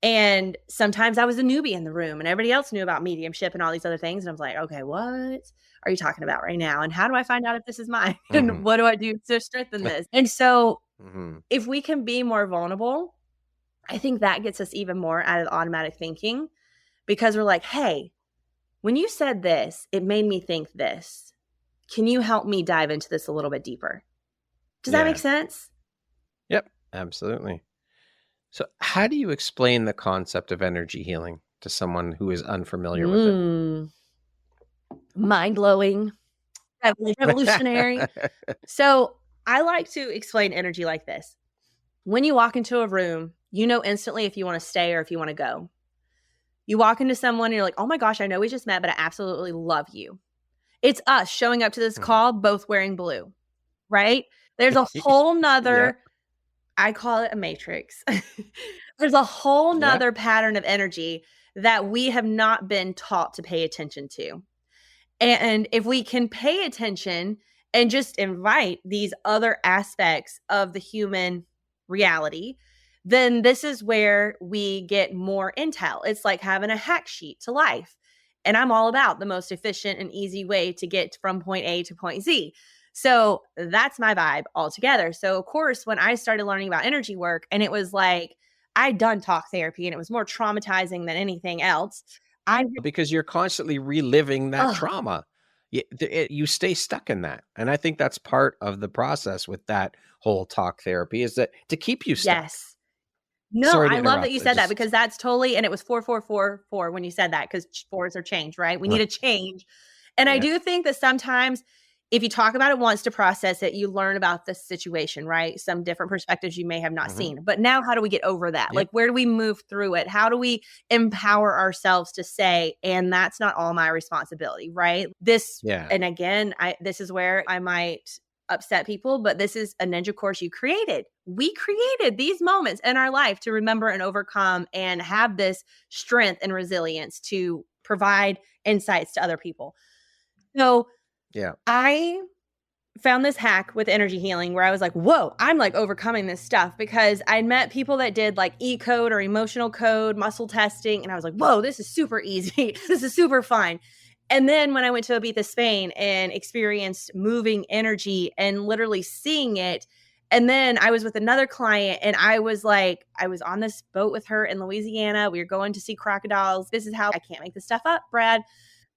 And sometimes I was a newbie in the room and everybody else knew about mediumship and all these other things. And I was like, okay, what are you talking about right now? And how do I find out if this is mine? And what do I do to strengthen this? And so if we can be more vulnerable, I think that gets us even more out of automatic thinking because we're like, hey, when you said this, it made me think this. Can you help me dive into this a little bit deeper? Does that make sense? Yep, absolutely. So how do you explain the concept of energy healing to someone who is unfamiliar with it? Mind-blowing, revolutionary. So I like to explain energy like this. When you walk into a room, you know instantly if you want to stay or if you want to go. You walk into someone and you're like, oh my gosh, I know we just met, but I absolutely love you. It's us showing up to this call, both wearing blue, right? There's a whole nother... I call it a matrix. There's a whole nother pattern of energy that we have not been taught to pay attention to. And if we can pay attention and just invite these other aspects of the human reality, then this is where we get more intel. It's like having a hack sheet to life. And I'm all about the most efficient and easy way to get from point A to point Z. So that's my vibe altogether. So of course, when I started learning about energy work and it was like, I'd done talk therapy and it was more traumatizing than anything else. Because you're constantly reliving that Oh, trauma. You stay stuck in that. And I think that's part of the process with that whole talk therapy, is that to keep you stuck. yes. No, Sorry to I love that you interrupt. said that, because that's totally, and it was 4444 when you said that, because fours are change, right? We need a change. And I Yeah. do think that sometimes if you talk about it once to process it, you learn about the situation, right? Some different perspectives you may have not seen. But now, how do we get over that? Yep. Like, where do we move through it? How do we empower ourselves to say, and that's not all my responsibility, right? And again, this is where I might upset people, but this is a ninja course you created. We created these moments in our life to remember and overcome and have this strength and resilience to provide insights to other people. So I found this hack with energy healing where I was like, whoa, I'm like overcoming this stuff, because I'd met people that did like E-code or emotional code, muscle testing. And I was like, whoa, this is super easy. This is super fun. And then when I went to Ibiza, Spain, and experienced moving energy and literally seeing it, and then I was with another client and I was on this boat with her in Louisiana. We were going to see crocodiles. This is how I can't make this stuff up, Brad.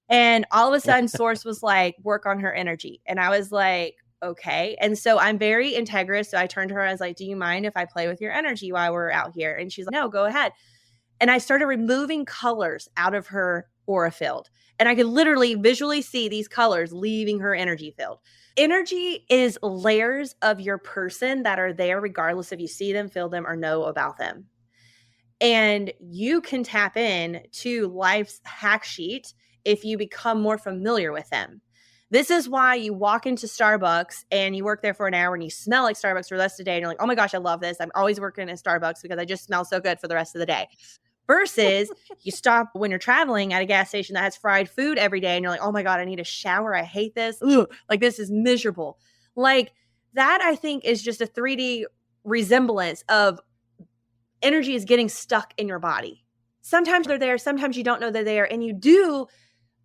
And all of a sudden, Source was like, work on her energy. And I was like, okay. And so I'm very integrous. So I turned to her. I was like, do you mind if I play with your energy while we're out here? And she's like, no, go ahead. And I started removing colors out of her aura field. And I could literally visually see these colors leaving her energy field. Energy is layers of your person that are there, regardless if you see them, feel them, or know about them. And you can tap in to life's hack sheet if you become more familiar with them. This is why you walk into Starbucks and you work there for an hour and you smell like Starbucks for the rest of the day. And you're like, oh my gosh, I love this. I'm always working at Starbucks because I just smell so good for the rest of the day. Versus you stop when you're traveling at a gas station that has fried food every day and you're like, oh my God, I need a shower. I hate this. Ugh, like, this is miserable. Like, that, I think, is just a 3D resemblance of energy is getting stuck in your body. Sometimes they're there, sometimes you don't know they're there, and you do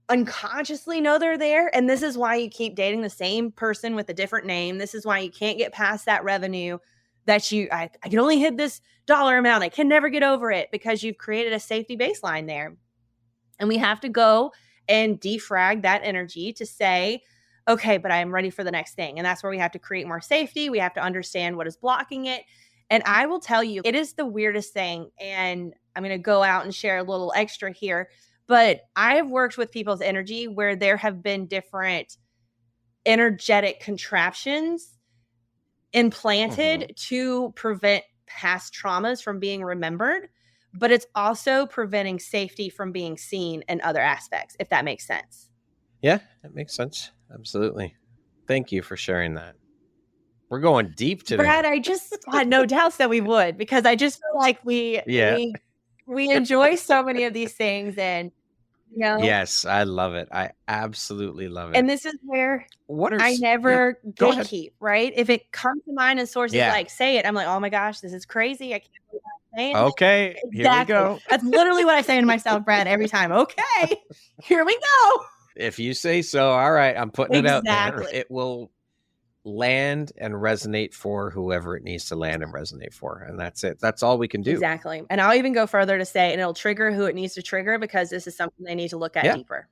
unconsciously know they're there. And this is why you keep dating the same person with a different name. This is why you can't get past that revenue that I can only hit this dollar amount. I can never get over it, because you've created a safety baseline there. And we have to go and defrag that energy to say, okay, but I am ready for the next thing. And that's where we have to create more safety. We have to understand what is blocking it. And I will tell you, it is the weirdest thing. And I'm going to go out and share a little extra here. But I've worked with people's energy where there have been different energetic contraptions implanted to prevent past traumas from being remembered. But it's also preventing safety from being seen in other aspects, if that makes sense. Yeah, that makes sense. Absolutely. Thank you for sharing that. We're going deep today. Brad, I just had no doubts that we would, because I just feel like we enjoy so many of these things. And, you know. Yes, I love it. I absolutely love it. And this is where I never gatekeep, right? If it comes to mind and Source is like, say it, I'm like, oh my gosh, this is crazy. I can't believe I'm saying it. Okay, Exactly. Here we go. That's literally what I say to myself, Brad, every time. Okay, here we go. If you say so, all right, I'm putting it out there. It will land and resonate for whoever it needs to land and resonate for. And that's it. That's all we can do. Exactly. And I'll even go further to say, and it'll trigger who it needs to trigger, because this is something they need to look at deeper.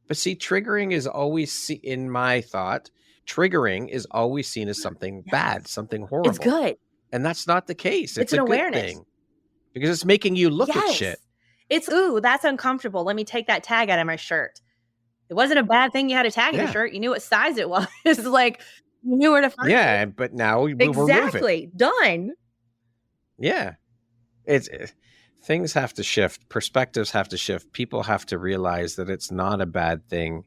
But see, triggering is always, in my thought, triggering is always seen as something bad, something horrible. It's good. And that's not the case. It's a an good awareness thing, because it's making you look at shit. It's, ooh, that's uncomfortable. Let me take that tag out of my shirt. It wasn't a bad thing you had a tag in your shirt. You knew what size it was. It's like, you knew where to find it. Yeah, but now we remove it. Done. Yeah. Things have to shift. Perspectives have to shift. People have to realize that it's not a bad thing,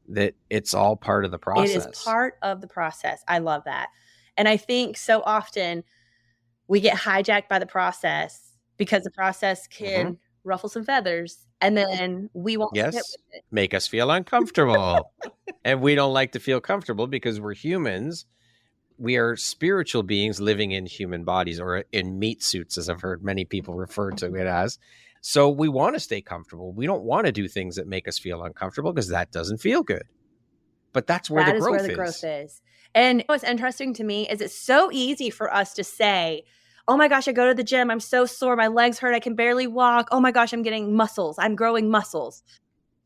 that it's all part of the process. It is part of the process. I love that. And I think so often we get hijacked by the process, because the process can ruffle some feathers, and then we won't sit with it. Make us feel uncomfortable. And we don't like to feel comfortable, because we're humans. We are spiritual beings living in human bodies, or in meat suits, as I've heard many people refer to it as. So we want to stay comfortable. We don't want to do things that make us feel uncomfortable, because that doesn't feel good. But that's where the growth is. And what's interesting to me is it's so easy for us to say, Oh my gosh, I go to the gym. I'm so sore. My legs hurt. I can barely walk. Oh my gosh, I'm getting muscles. I'm growing muscles.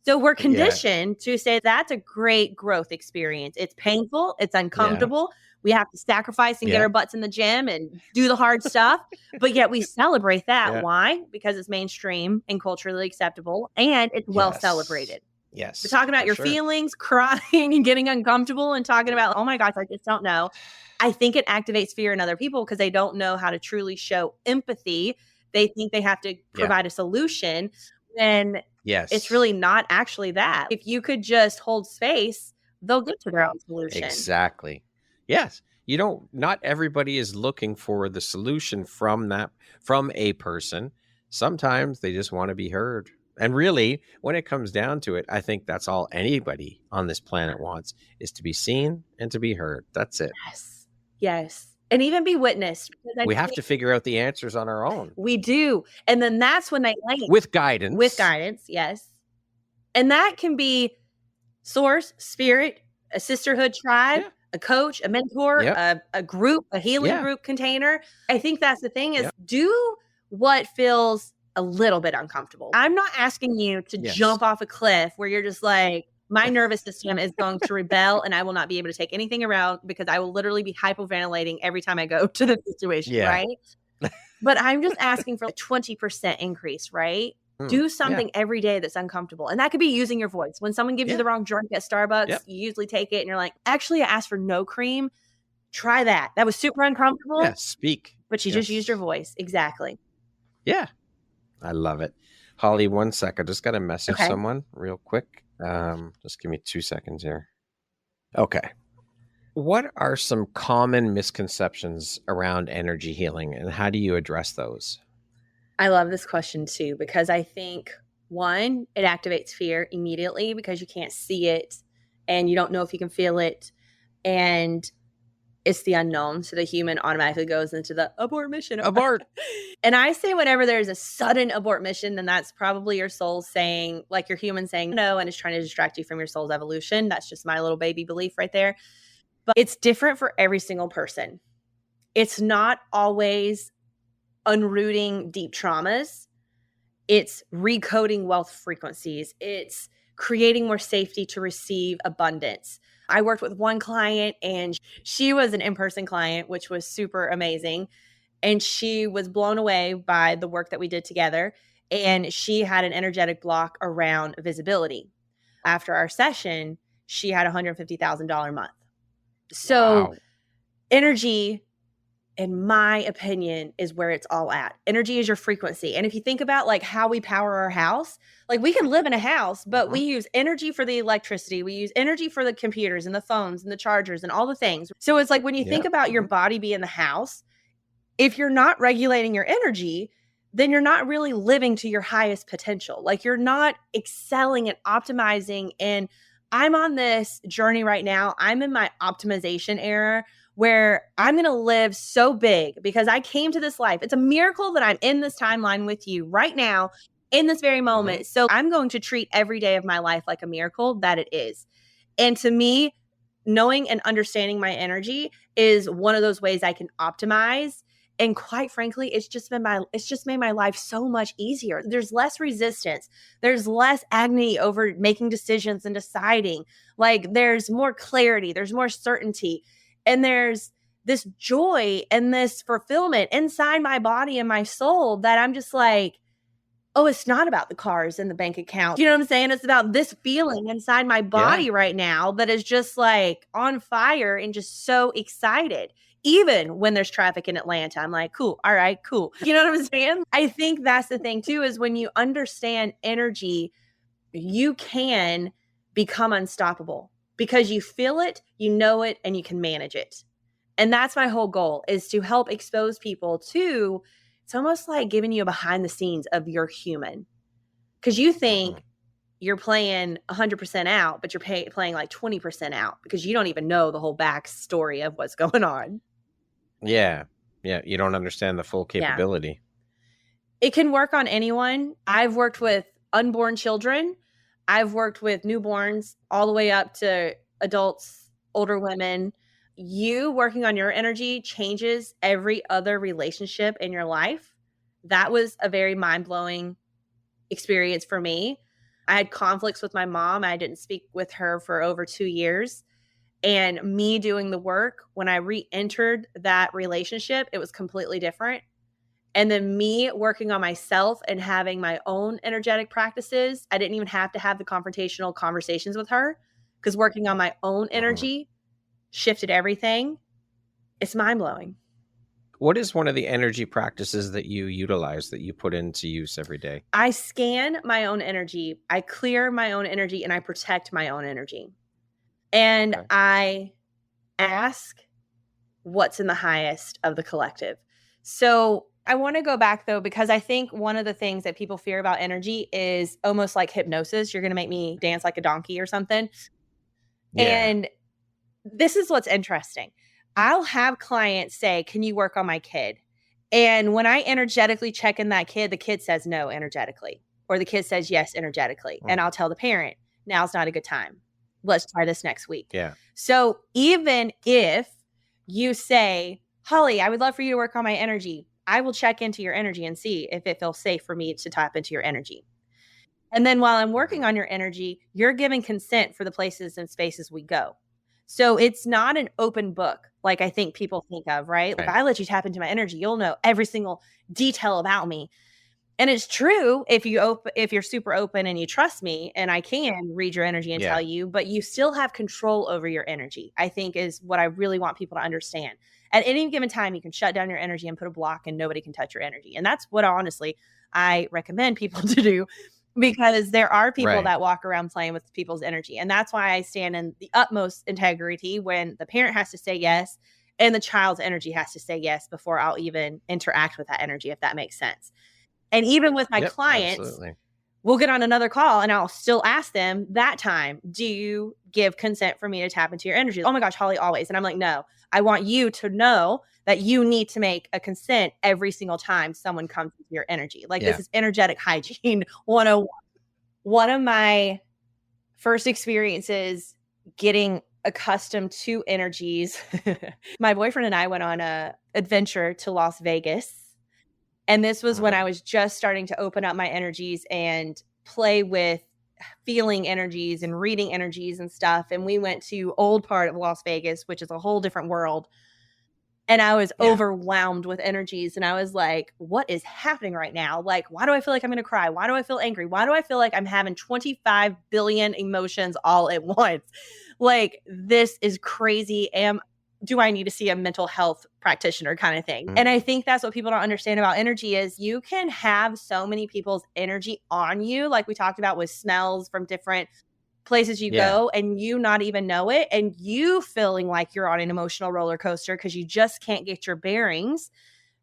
So we're conditioned to say that's a great growth experience. It's painful. It's uncomfortable. We have to sacrifice and get our butts in the gym and do the hard stuff. But yet we celebrate that. Yeah. Why? Because it's mainstream and culturally acceptable and it's well celebrated. Yes. But talking about your feelings, crying and getting uncomfortable and talking about, oh my gosh, I just don't know. I think it activates fear in other people because they don't know how to truly show empathy. They think they have to provide a solution when it's really not actually that. If you could just hold space, they'll get to their own solution. Exactly. Yes. Not everybody is looking for the solution from a person. Sometimes they just want to be heard. And really, when it comes down to it, I think that's all anybody on this planet wants, is to be seen and to be heard. That's it. Yes. And even be witnessed. We have to figure out the answers on our own. We do. And then that's when they land. With guidance. With guidance, yes. And that can be source, spirit, a sisterhood tribe, a coach, a mentor, a group, a healing group container. I think that's the thing is do what feels a little bit uncomfortable. I'm not asking you to jump off a cliff where you're just like, my nervous system is going to rebel and I will not be able to take anything around because I will literally be hypoventilating every time I go to the situation, right? But I'm just asking for a 20% increase, right? Do something every day that's uncomfortable. And that could be using your voice. When someone gives you the wrong drink at Starbucks, you usually take it and you're like, actually, I asked for no cream. Try that. That was super uncomfortable. Yeah, speak. But you just used your voice. Exactly. Yeah. I love it. Holly, 1 sec. I just got to message someone real quick. Just give me 2 seconds here. Okay. What are some common misconceptions around energy healing and how do you address those? I love this question too, because I think one, it activates fear immediately because you can't see it and you don't know if you can feel it. And it's the unknown. So the human automatically goes into the abort mission. Abort. And I say whenever there's a sudden abort mission, then that's probably your soul saying, like your human saying no, and it's trying to distract you from your soul's evolution. That's just my little baby belief right there. But it's different for every single person. It's not always unrooting deep traumas. It's recoding wealth frequencies. It's creating more safety to receive abundance. I worked with one client and she was an in-person client, which was super amazing. And she was blown away by the work that we did together. And she had an energetic block around visibility. After our session, she had $150,000 a month. So energy, in my opinion, is where it's all at. Energy is your frequency. And if you think about like how we power our house, like we can live in a house, but we use energy for the electricity. We use energy for the computers and the phones and the chargers and all the things. So it's like when you think about your body being the house, if you're not regulating your energy, then you're not really living to your highest potential. Like you're not excelling and optimizing. And I'm on this journey right now. I'm in my optimization era where I'm going to live so big because I came to this life. It's a miracle that I'm in this timeline with you right now in this very moment. So I'm going to treat every day of my life like a miracle that it is. And to me, knowing and understanding my energy is one of those ways I can optimize. And quite frankly, it's just made my life so much easier. There's less resistance. There's less agony over making decisions and deciding. Like there's more clarity. There's more certainty. And there's this joy and this fulfillment inside my body and my soul that I'm just like, oh, it's not about the cars and the bank account. You know what I'm saying? It's about this feeling inside my body right now that is just like on fire and just so excited. Even when there's traffic in Atlanta, I'm like, cool. All right, cool. You know what I'm saying? I think that's the thing too, is when you understand energy, you can become unstoppable because you feel it, you know it, and you can manage it. And that's my whole goal, is to help expose people to, it's almost like giving you a behind the scenes of your human. Because you think you're playing 100% out, but you're playing like 20% out because you don't even know the whole backstory of what's going on. Yeah. Yeah. You don't understand the full capability. Yeah. It can work on anyone. I've worked with unborn children. I've worked with newborns all the way up to adults, older women. you working on your energy changes every other relationship in your life. That was a very mind-blowing experience for me. I had conflicts with my mom. I didn't speak with her for over 2 years. And me doing the work, when I re-entered that relationship, it was completely different. And then me working on myself and having my own energetic practices, I didn't even have to have the confrontational conversations with her, because working on my own energy shifted everything. It's mind-blowing. What is one of the energy practices that you utilize, that you put into use every day? I scan my own energy, I clear my own energy, and I protect my own energy. And I ask what's in the highest of the collective. So I want to go back though, because I think one of the things that people fear about energy is almost like hypnosis. You're going to make me dance like a donkey or something. Yeah. And this is what's interesting. I'll have clients say, "Can you work on my kid?" And when I energetically check in that kid, the kid says no energetically, or the kid says yes energetically. And I'll tell the parent, "Now's not a good time. Let's try this next week." Yeah. So even if you say, "Holly, I would love for you to work on my energy," I will check into your energy and see if it feels safe for me to tap into your energy. And then while I'm working on your energy, you're giving consent for the places and spaces we go. So it's not an open book like I think people think of, right? Like, if I let you tap into my energy, you'll know every single detail about me. And it's true if you're super open and you trust me, and I can read your energy and tell you, but you still have control over your energy, I think, is what I really want people to understand. At any given time, you can shut down your energy and put a block, and nobody can touch your energy. And that's what honestly I recommend people to do, because there are people that walk around playing with people's energy. And that's why I stand in the utmost integrity when the parent has to say yes and the child's energy has to say yes before I'll even interact with that energy, if that makes sense. And even with my clients, we'll get on another call and I'll still ask them that time, "Do you give consent for me to tap into your energy?" "Oh my gosh, Holly, always." And I'm like, "No, I want you to know that you need to make a consent every single time someone comes into your energy." Like, this is energetic hygiene 101. One of my first experiences getting accustomed to energies, my boyfriend and I went on a adventure to Las Vegas. And this was when I was just starting to open up my energies and play with feeling energies and reading energies and stuff. And we went to old part of Las Vegas, which is a whole different world. And I was overwhelmed with energies. And I was like, "What is happening right now? Like, why do I feel like I'm going to cry? Why do I feel angry? Why do I feel like I'm having 25 billion emotions all at once? Like, this is crazy. Do I need to see a mental health practitioner kind of thing?" And I think that's what people don't understand about energy is you can have so many people's energy on you, like we talked about with smells from different places you go, and you not even know it, and you feeling like you're on an emotional roller coaster because you just can't get your bearings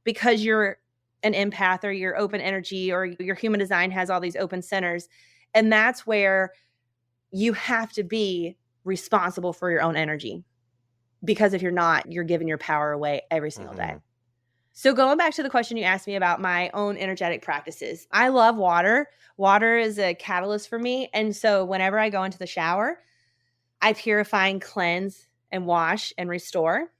because you're an empath or your open energy or your human design has all these open centers. And that's where you have to be responsible for your own energy. Because if you're not, you're giving your power away every single day. So going back to the question you asked me about my own energetic practices, I love water. Water is a catalyst for me. And so whenever I go into the shower, I purify and cleanse and wash and restore.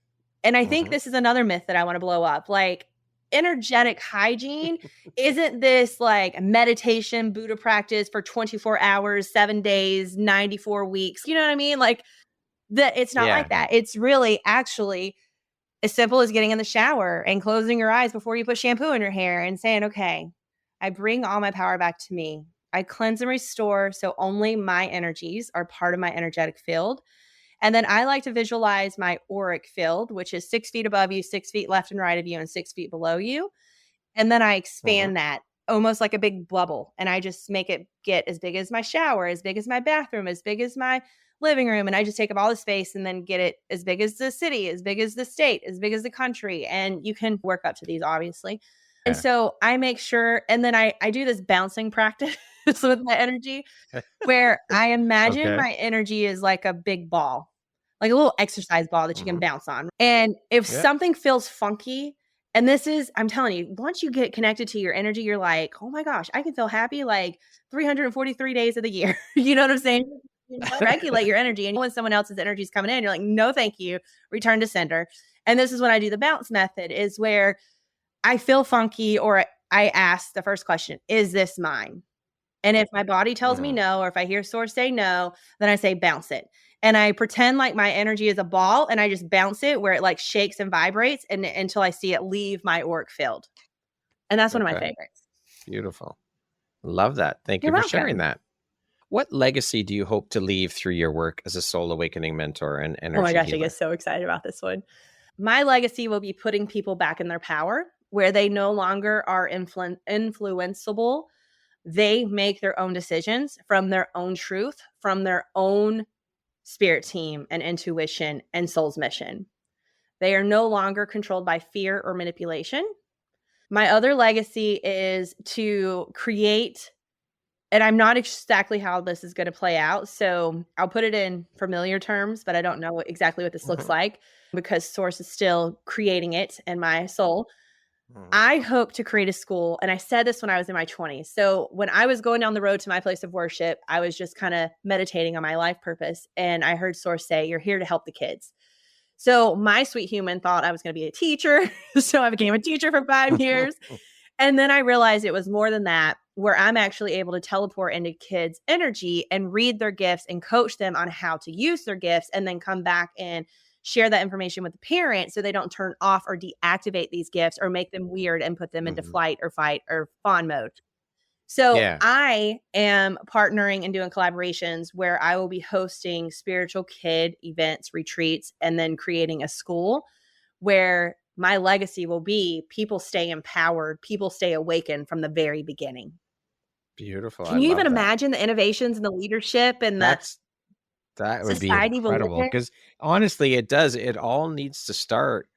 And I think this is another myth that I want to blow up. Like, energetic hygiene isn't this like meditation Buddha practice for 24 hours, 7 days, 94 weeks. You know what I mean? Like, that it's not like that. It's really actually as simple as getting in the shower and closing your eyes before you put shampoo in your hair and saying, "Okay, I bring all my power back to me. I cleanse and restore so only my energies are part of my energetic field." And then I like to visualize my auric field, which is 6 feet above you, 6 feet left and right of you, and 6 feet below you. And then I expand that almost like a big bubble. And I just make it get as big as my shower, as big as my bathroom, as big as my living room. And I just take up all the space and then get it as big as the city, as big as the state, as big as the country. And you can work up to these, obviously. And so I make sure, and then I do this bouncing practice with my energy where I imagine my energy is like a big ball, like a little exercise ball that you can bounce on. And if something feels funky, and this is, I'm telling you, once you get connected to your energy, you're like, "Oh my gosh, I can feel happy like 343 days of the year." You know what I'm saying? regulate your energy. And when someone else's energy is coming in, you're like, no, thank you. Return to sender. And this is when I do the bounce method, is where I feel funky, or I ask the first question, is this mine? And if my body tells me no, or if I hear source say no, then I say bounce it. And I pretend like my energy is a ball, and I just bounce it where it like shakes and vibrates until I see it leave my auric field. And that's one of my favorites. Beautiful. Love that. Thank you for sharing that. What legacy do you hope to leave through your work as a soul awakening mentor and energy healer? Oh my gosh, healer? I get so excited about this one. My legacy will be putting people back in their power, where they no longer are influenceable. They make their own decisions from their own truth, from their own spirit team and intuition and soul's mission. They are no longer controlled by fear or manipulation. My other legacy is to create, and I'm not exactly how this is going to play out, so I'll put it in familiar terms, but I don't know exactly what this looks like, because source is still creating it in my soul. I hope to create a school, and I said this when I was in my 20s. So when I was going down the road to my place of worship, I was just kind of meditating on my life purpose, and I heard source say, you're here to help the kids. So my sweet human thought I was going to be a teacher. So I became a teacher for 5 years. And then I realized it was more than that, where I'm actually able to teleport into kids' energy and read their gifts and coach them on how to use their gifts, and then come back and share that information with the parents so they don't turn off or deactivate these gifts or make them weird and put them into flight or fight or fawn mode. So I am partnering and doing collaborations where I will be hosting spiritual kid events, retreats, and then creating a school where my legacy will be people stay empowered, people stay awakened from the very beginning. Beautiful. Can you even imagine the innovations and the leadership and that would be incredible, because honestly, it does. It all needs to start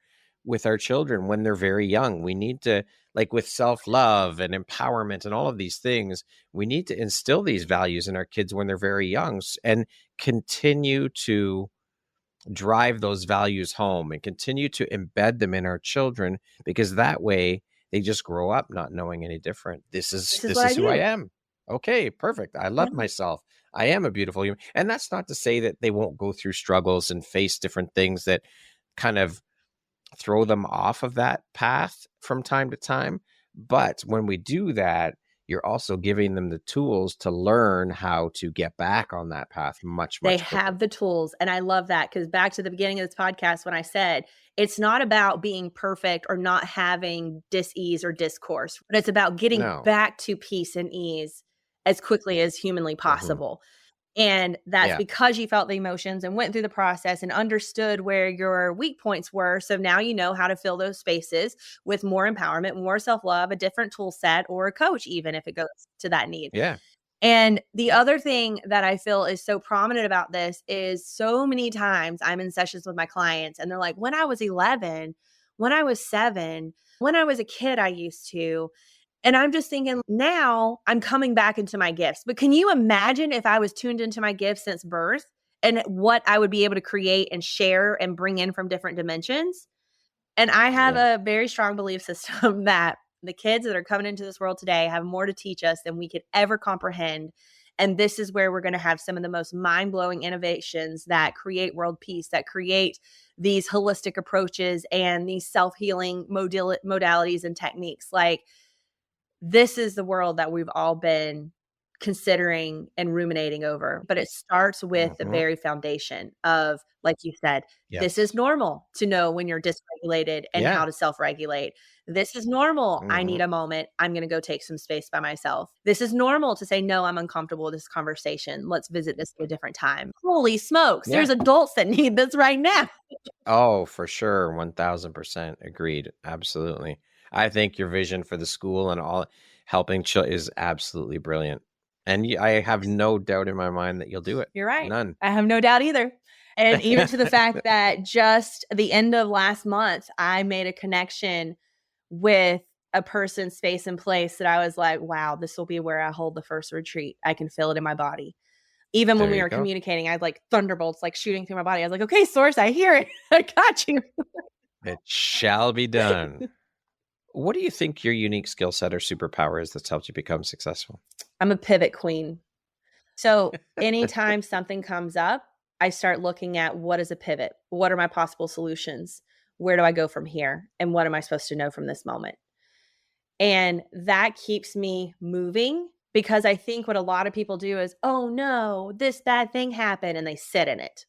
with our children when they're very young. We need to, like with self-love and empowerment and all of these things, we need to instill these values in our kids when they're very young and continue to drive those values home and continue to embed them in our children, because that way they just grow up not knowing any different. This is who I am. Okay, perfect. I love myself. I am a beautiful human. And that's not to say that they won't go through struggles and face different things that kind of throw them off of that path from time to time. But when we do that, you're also giving them the tools to learn how to get back on that path much quicker. They have the tools. And I love that, because back to the beginning of this podcast, when I said it's not about being perfect or not having dis-ease or discourse, but it's about getting back to peace and ease as quickly as humanly possible. And that's because you felt the emotions and went through the process and understood where your weak points were. So now you know how to fill those spaces with more empowerment, more self-love, a different tool set, or a coach, even if it goes to that need. And the other thing that I feel is so prominent about this is so many times I'm in sessions with my clients and they're like, when I was 11, when I was 7, when I was a kid, I used to. And I'm just thinking, now I'm coming back into my gifts. But can you imagine if I was tuned into my gifts since birth and what I would be able to create and share and bring in from different dimensions? And I have a very strong belief system that the kids that are coming into this world today have more to teach us than we could ever comprehend. And this is where we're going to have some of the most mind-blowing innovations that create world peace, that create these holistic approaches and these self-healing modalities and techniques. Like, this is the world that we've all been considering and ruminating over. But it starts with the very foundation of, like you said, this is normal to know when you're dysregulated and how to self-regulate. This is normal. I need a moment. I'm going to go take some space by myself. This is normal to say, no, I'm uncomfortable with this conversation. Let's visit this at a different time. Holy smokes. There's adults that need this right now. Oh, for sure. 1000% agreed. Absolutely. I think your vision for the school and all helping children is absolutely brilliant. And I have no doubt in my mind that you'll do it. You're right. None. I have no doubt either. And even to the fact that just the end of last month, I made a connection with a person's space and place that I was like, wow, this will be where I hold the first retreat. I can feel it in my body. Even when we were communicating, I had like thunderbolts like shooting through my body. I was like, okay, source, I hear it. I got you. It shall be done. What do you think your unique skill set or superpower is that's helped you become successful? I'm a pivot queen. So anytime something comes up, I start looking at what is a pivot? What are my possible solutions? Where do I go from here? And what am I supposed to know from this moment? And that keeps me moving because I think what a lot of people do is, oh no, this bad thing happened, and they sit in it.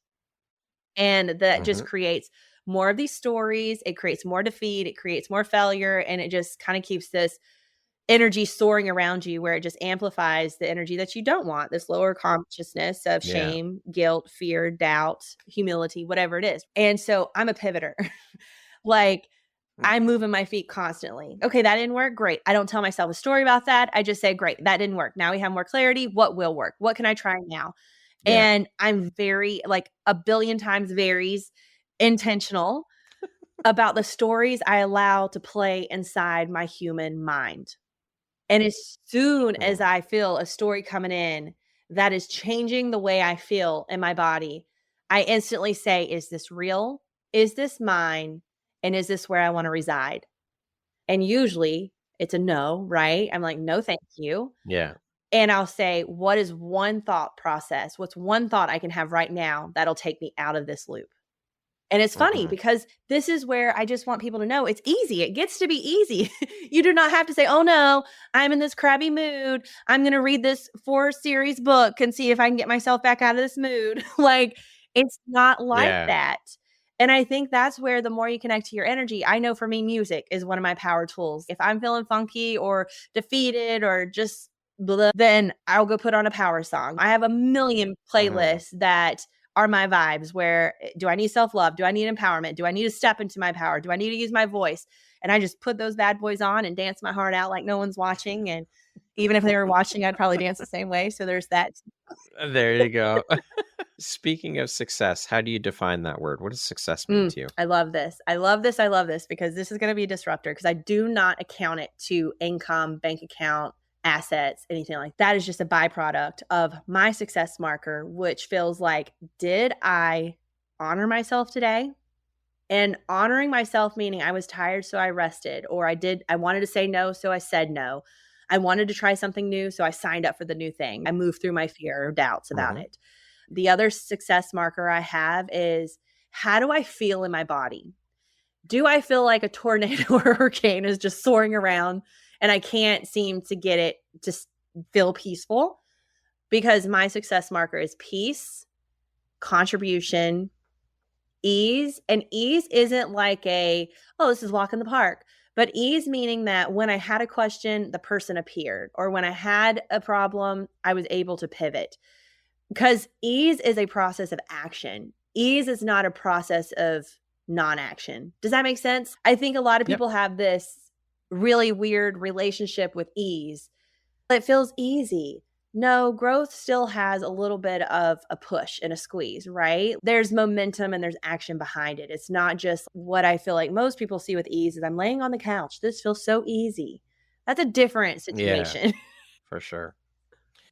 And that just creates more of these stories. It creates more defeat. It creates more failure. And it just kind of keeps this energy soaring around you where it just amplifies the energy that you don't want, this lower consciousness of Yeah. shame, guilt, fear, doubt, humility, whatever it is. And so I'm a pivoter. Like, I'm moving my feet constantly. Okay, that didn't work. Great. I don't tell myself a story about that. I just say, great, that didn't work. Now we have more clarity. What will work? What can I try now? Yeah. And I'm very, like, a billion times varies intentional about the stories I allow to play inside my human mind. And as soon as I feel a story coming in that is changing the way I feel in my body, I instantly say, is this real? Is this mine? And is this where I want to reside? And usually it's a no, right? I'm like, no, thank you. Yeah. And I'll say, what is one thought process? What's one thought I can have right now that'll take me out of this loop? And it's funny because this is where I just want people to know it's easy. It gets to be easy. You do not have to say, oh no, I'm in this crabby mood. I'm going to read this 4-series book and see if I can get myself back out of this mood. Like, it's not like Yeah. that. And I think that's where the more you connect to your energy, I know for me, music is one of my power tools. If I'm feeling funky or defeated or just blah, then I'll go put on a power song. I have a million playlists that are my vibes where do I need self-love? Do I need empowerment? Do I need to step into my power? Do I need to use my voice? And I just put those bad boys on and dance my heart out like no one's watching. And even if they were watching, I'd probably dance the same way. So there's that. There you go. Speaking of success, how do you define that word? What does success mean to you? I love this. I love this. I love this because this is going to be a disruptor because I do not account it to income, bank account, assets, anything like that. Is just a byproduct of my success marker, which feels like, did I honor myself today? And honoring myself, meaning I was tired, so I rested, or I wanted to say no, so I said no. I wanted to try something new, so I signed up for the new thing. I moved through my fear or doubts about it. The other success marker I have is, how do I feel in my body? Do I feel like a tornado or a hurricane is just soaring around and I can't seem to get it to feel peaceful? Because my success marker is peace, contribution, ease. And ease isn't like this is walk in the park. But ease meaning that when I had a question, the person appeared. Or when I had a problem, I was able to pivot. Because ease is a process of action. Ease is not a process of non-action. Does that make sense? I think a lot of people have this really weird relationship with ease. It feels easy. No, growth still has a little bit of a push and a squeeze, right? There's momentum and there's action behind it. It's not just what I feel like most people see with ease is I'm laying on the couch. This feels so easy. That's a different situation. Yeah, for sure.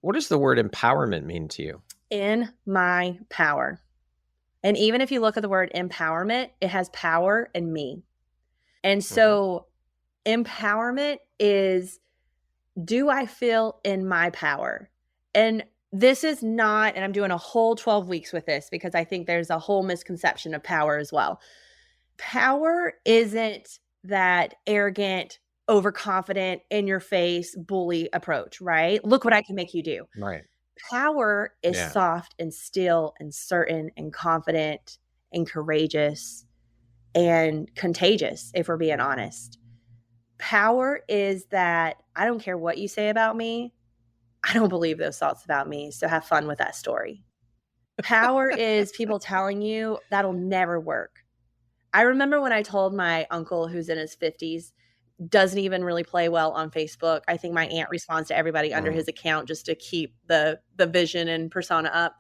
What does the word empowerment mean to you? In my power. And even if you look at the word empowerment, it has power in me. And so empowerment is, do I feel in my power? And this is not, and I'm doing a whole 12 weeks with this because I think there's a whole misconception of power as well. Power isn't that arrogant, overconfident, in your face, bully approach, right? Look what I can make you do. Right. Power is soft and still and certain and confident and courageous and contagious, if we're being honest. Power is that I don't care what you say about me. I don't believe those thoughts about me. So have fun with that story. Power is people telling you that'll never work. I remember when I told my uncle, who's in his 50s, doesn't even really play well on Facebook. I think my aunt responds to everybody under his account just to keep the vision and persona up.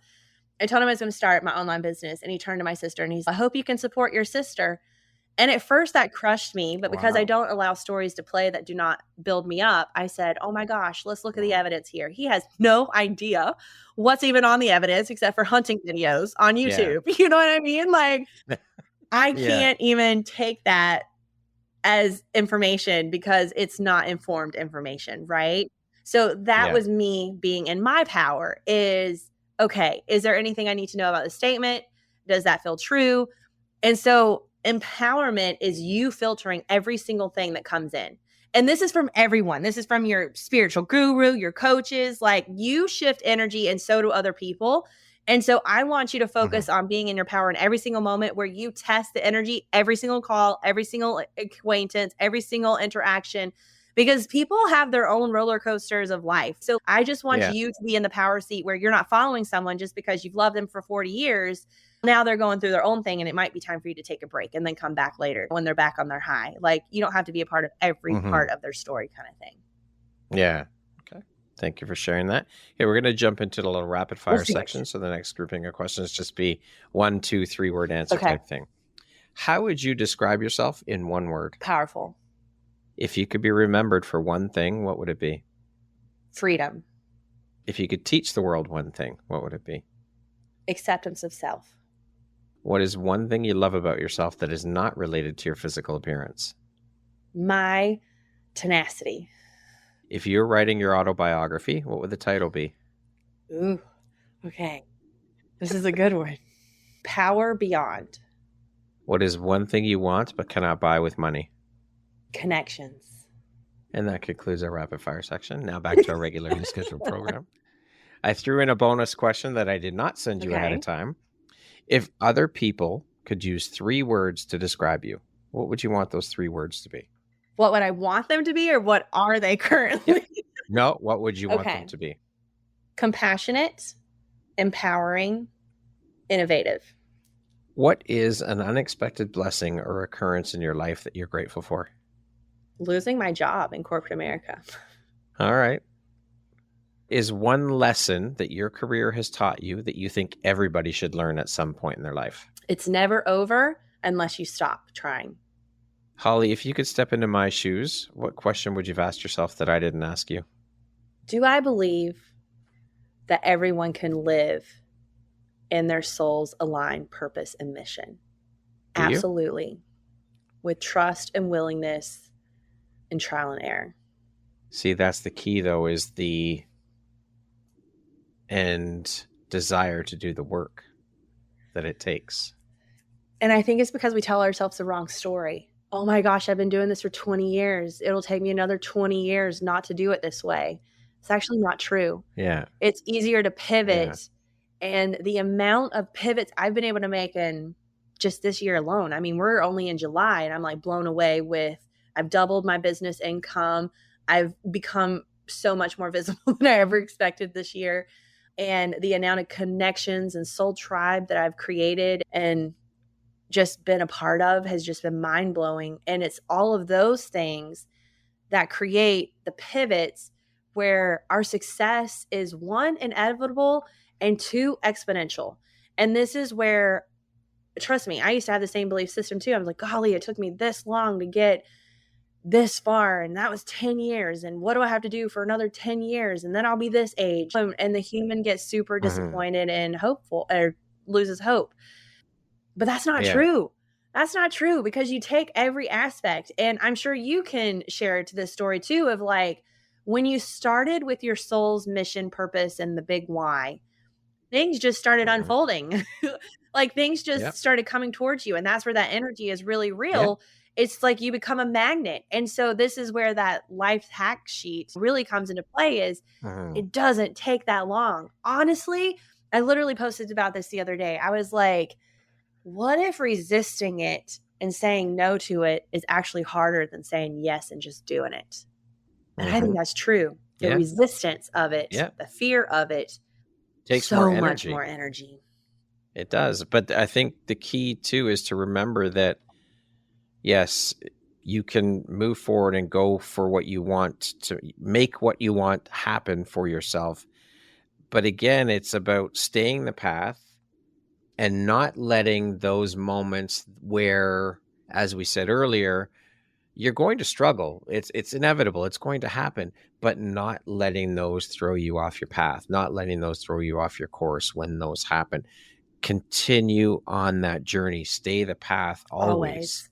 I told him I was going to start my online business, and he turned to my sister and he's like, I hope you can support your sister. And at first that crushed me, but because I don't allow stories to play that do not build me up, I said, oh my gosh, let's look at the evidence here. He has no idea what's even on the evidence except for hunting videos on YouTube. Yeah. You know what I mean? Like, I can't even take that as information because it's not informed information, right? So that Yeah. was me being in my power is, okay, is there anything I need to know about the statement? Does that feel true? And so empowerment is you filtering every single thing that comes in. And this is from everyone. This is from your spiritual guru, your coaches. Like, you shift energy and so do other people. And so I want you to focus on being in your power in every single moment, where you test the energy, every single call, every single acquaintance, every single interaction, because people have their own roller coasters of life. So I just want Yeah. you to be in the power seat where you're not following someone just because you've loved them for 40 years. Now they're going through their own thing, and it might be time for you to take a break and then come back later when they're back on their high. Like, you don't have to be a part of every part of their story, kind of thing. Yeah. Okay. Thank you for sharing that. Okay, we're going to jump into the little rapid fire section. So the next grouping of questions just be 1, 2, 3 word answer type thing. How would you describe yourself in one word? Powerful. If you could be remembered for one thing, what would it be? Freedom. If you could teach the world one thing, what would it be? Acceptance of self. What is one thing you love about yourself that is not related to your physical appearance? My tenacity. If you're writing your autobiography, what would the title be? Ooh, okay. This is a good one. Power beyond. What is one thing you want but cannot buy with money? Connections. And that concludes our rapid fire section. Now back to our regularly scheduled program. I threw in a bonus question that I did not send you ahead of time. If other people could use 3 words to describe you, what would you want those 3 words to be? What would I want them to be, or what are they currently? No, what would you want them to be? Compassionate, empowering, innovative. What is an unexpected blessing or occurrence in your life that you're grateful for? Losing my job in corporate America. All right. Is one lesson that your career has taught you that you think everybody should learn at some point in their life? It's never over unless you stop trying. Holly, if you could step into my shoes, what question would you have asked yourself that I didn't ask you? Do I believe that everyone can live in their soul's aligned purpose and mission? Do you? Absolutely. With trust and willingness and trial and error. See, that's the key, though, is the and desire to do the work that it takes. And I think it's because we tell ourselves the wrong story. Oh my gosh, I've been doing this for 20 years. It'll take me another 20 years not to do it this way. It's actually not true. Yeah. It's easier to pivot. Yeah. And the amount of pivots I've been able to make in just this year alone. I mean, we're only in July, and I'm like blown away with, I've doubled my business income. I've become so much more visible than I ever expected this year. And the amount of connections and soul tribe that I've created and just been a part of has just been mind blowing. And it's all of those things that create the pivots where our success is 1, inevitable, and 2, exponential. And this is where, trust me, I used to have the same belief system too. I was like, golly, it took me this long to get this far, and that was 10 years, and what do I have to do for another 10 years, and then I'll be this age. And the human gets super disappointed and hopeful, or loses hope. But that's not true. That's not true, because you take every aspect, and I'm sure you can share to this story too, of like, when you started with your soul's mission, purpose, and the big why, things just started unfolding. Like, things just started coming towards you, and that's where that energy is really real. It's like you become a magnet. And so this is where that life hack sheet really comes into play, is it doesn't take that long. Honestly, I literally posted about this the other day. I was like, what if resisting it and saying no to it is actually harder than saying yes and just doing it? And I think that's true. The resistance of it, the fear of it, takes so much more energy. It does. But I think the key too is to remember that, yes, you can move forward and go for what you want, to make what you want happen for yourself. But again, it's about staying the path and not letting those moments where, as we said earlier, you're going to struggle. It's inevitable. It's going to happen, but not letting those throw you off your path, not letting those throw you off your course when those happen. Continue on that journey. Stay the path always.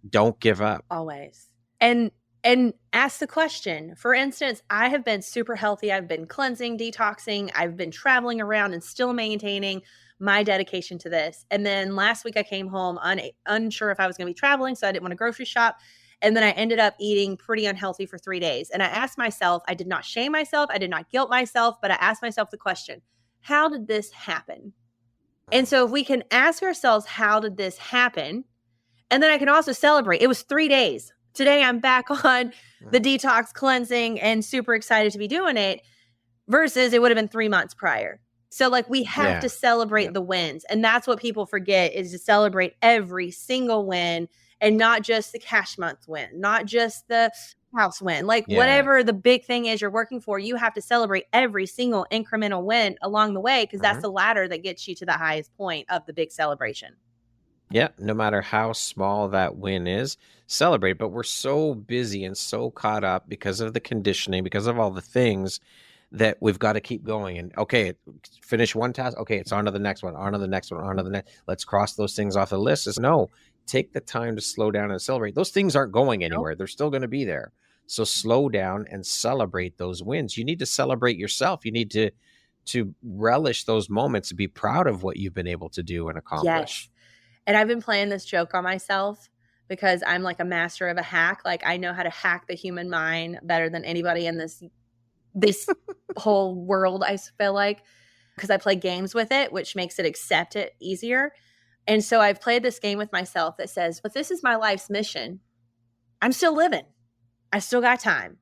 Don't give up. Always. And And ask the question. For instance, I have been super healthy. I've been cleansing, detoxing. I've been traveling around and still maintaining my dedication to this. And then last week I came home unsure if I was going to be traveling, so I didn't want to grocery shop. And then I ended up eating pretty unhealthy for 3 days. And I asked myself, I did not shame myself, I did not guilt myself, but I asked myself the question, how did this happen? And so if we can ask ourselves, how did this happen? And then I can also celebrate. It was 3 days. Today I'm back on the detox cleansing and super excited to be doing it, versus it would have been 3 months prior. So like we have to celebrate the wins. And that's what people forget, is to celebrate every single win, and not just the cash month win, not just the house win. Like whatever the big thing is you're working for, you have to celebrate every single incremental win along the way, because that's the ladder that gets you to the highest point of the big celebration. Yeah, no matter how small that win is, celebrate. But we're so busy and so caught up because of the conditioning, because of all the things, that we've got to keep going. And okay, finish one task. Okay, it's on to the next one, on to the next one, on to the next. Let's cross those things off the list. No, take the time to slow down and celebrate. Those things aren't going anywhere. They're still going to be there. So slow down and celebrate those wins. You need to celebrate yourself. You need to relish those moments, to be proud of what you've been able to do and accomplish. Yes. And I've been playing this joke on myself, because I'm like a master of a hack. Like I know how to hack the human mind better than anybody in this whole world, I feel like, because I play games with it, which makes it accept it easier. And so I've played this game with myself that says, if this is my life's mission, I'm still living. I still got time.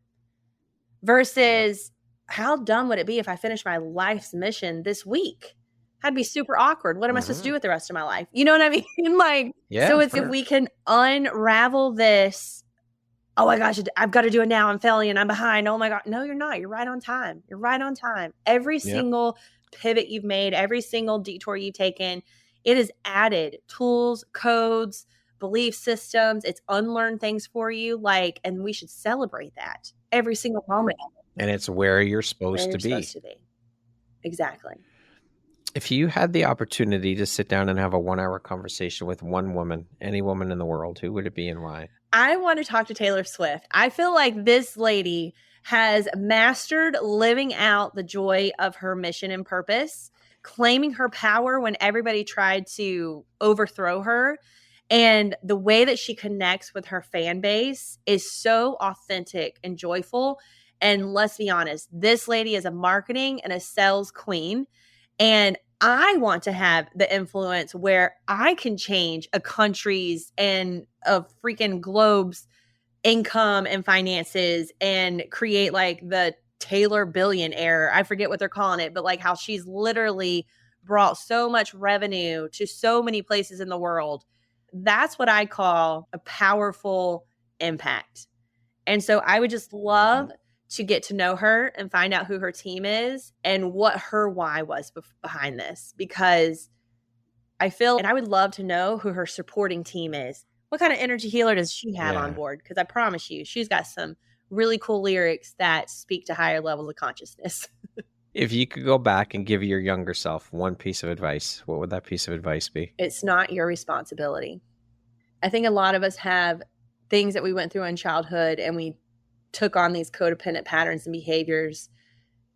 Versus, how dumb would it be if I finish my life's mission this week? That'd be super awkward. What am I supposed to do with the rest of my life? You know what I mean? Like, so it's if we can unravel this, oh my gosh, I've got to do it now. I'm failing. I'm behind. Oh my God. No, you're not. You're right on time. You're right on time. Every single pivot you've made, every single detour you've taken, it has added tools, codes, belief systems. It's unlearned things for you. Like, and we should celebrate that every single moment. And it's where you're supposed to be. Exactly. If you had the opportunity to sit down and have a 1-hour conversation with one woman, any woman in the world, who would it be and why? I want to talk to Taylor Swift. I feel like this lady has mastered living out the joy of her mission and purpose, claiming her power when everybody tried to overthrow her. And the way that she connects with her fan base is so authentic and joyful. And let's be honest, this lady is a marketing and a sales queen. And I want to have the influence where I can change a country's and a freaking globe's income and finances, and create like the Taylor billionaire. I forget what they're calling it, but like how she's literally brought so much revenue to so many places in the world. That's what I call a powerful impact. And so I would just love to get to know her and find out who her team is and what her why was behind this, because I feel, and I would love to know who her supporting team is. What kind of energy healer does she have on board? Because I promise you, she's got some really cool lyrics that speak to higher levels of consciousness. If you could go back and give your younger self one piece of advice, what would that piece of advice be? It's not your responsibility. I think a lot of us have things that we went through in childhood, and we took on these codependent patterns and behaviors,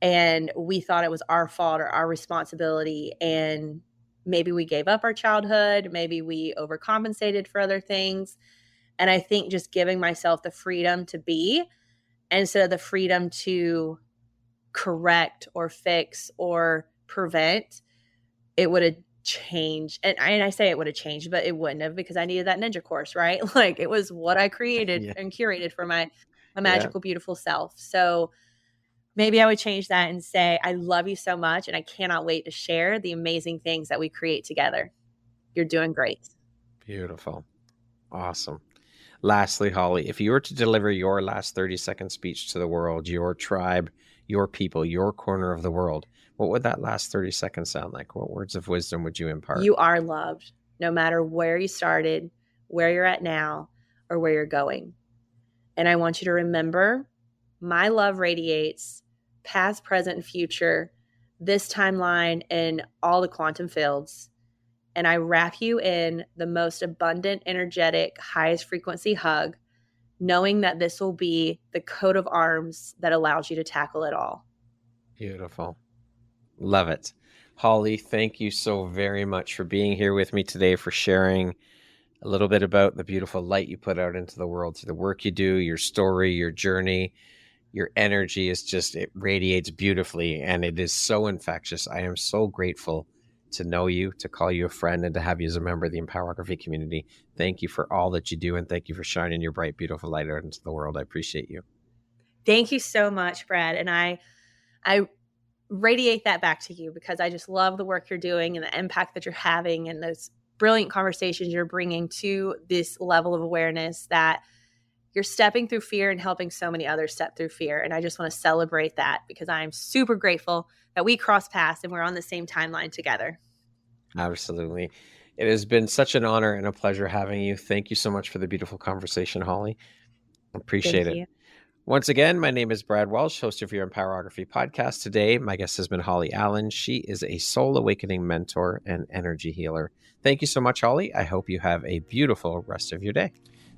and we thought it was our fault or our responsibility. And maybe we gave up our childhood. Maybe we overcompensated for other things. And I think just giving myself the freedom to be, instead of the freedom to correct or fix or prevent, it would have changed. And I say it would have changed, but it wouldn't have, because I needed that ninja course, right? Like it was what I created and curated for my magical, beautiful self. So maybe I would change that and say, I love you so much, and I cannot wait to share the amazing things that we create together. You're doing great. Beautiful. Awesome. Lastly, Holly, if you were to deliver your last 30-second speech to the world, your tribe, your people, your corner of the world, what would that last 30 seconds sound like? What words of wisdom would you impart? You are loved, no matter where you started, where you're at now, or where you're going. And I want you to remember, my love radiates past, present, and future, this timeline, and all the quantum fields. And I wrap you in the most abundant, energetic, highest frequency hug. knowing that this will be the coat of arms that allows you to tackle it all. Beautiful. Love it. Holly, thank you so very much for being here with me today, for sharing a little bit about the beautiful light you put out into the world through the work you do, your story, your journey. Your energy is just, it radiates beautifully, and it is so infectious. I am so grateful to know you, to call you a friend, and to have you as a member of the Empowerography community. Thank you for all that you do, and thank you for shining your bright, beautiful light out into the world. I appreciate you. Thank you so much, Brad. And I radiate that back to you, because I just love the work you're doing and the impact that you're having, and those brilliant conversations you're bringing to this level of awareness, that you're stepping through fear and helping so many others step through fear. And I just want to celebrate that, because I'm super grateful that we cross paths and we're on the same timeline together. Absolutely. It has been such an honor and a pleasure having you. Thank you so much for the beautiful conversation, Holly. Appreciate Thank it. you. Once again, my name is Brad Welsh, host of your Empowerography podcast. Today, my guest has been Holly Allen. She is a soul awakening mentor and energy healer. Thank you so much, Holly. I hope you have a beautiful rest of your day.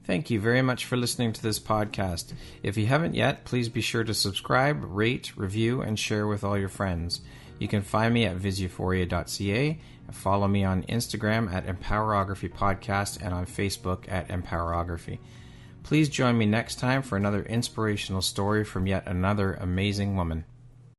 Thank you very much for listening to this podcast. If you haven't yet, please be sure to subscribe, rate, review, and share with all your friends. You can find me at visuphoria.ca, follow me on Instagram at Empowerography Podcast, and on Facebook at Empowerography. Please join me next time for another inspirational story from yet another amazing woman.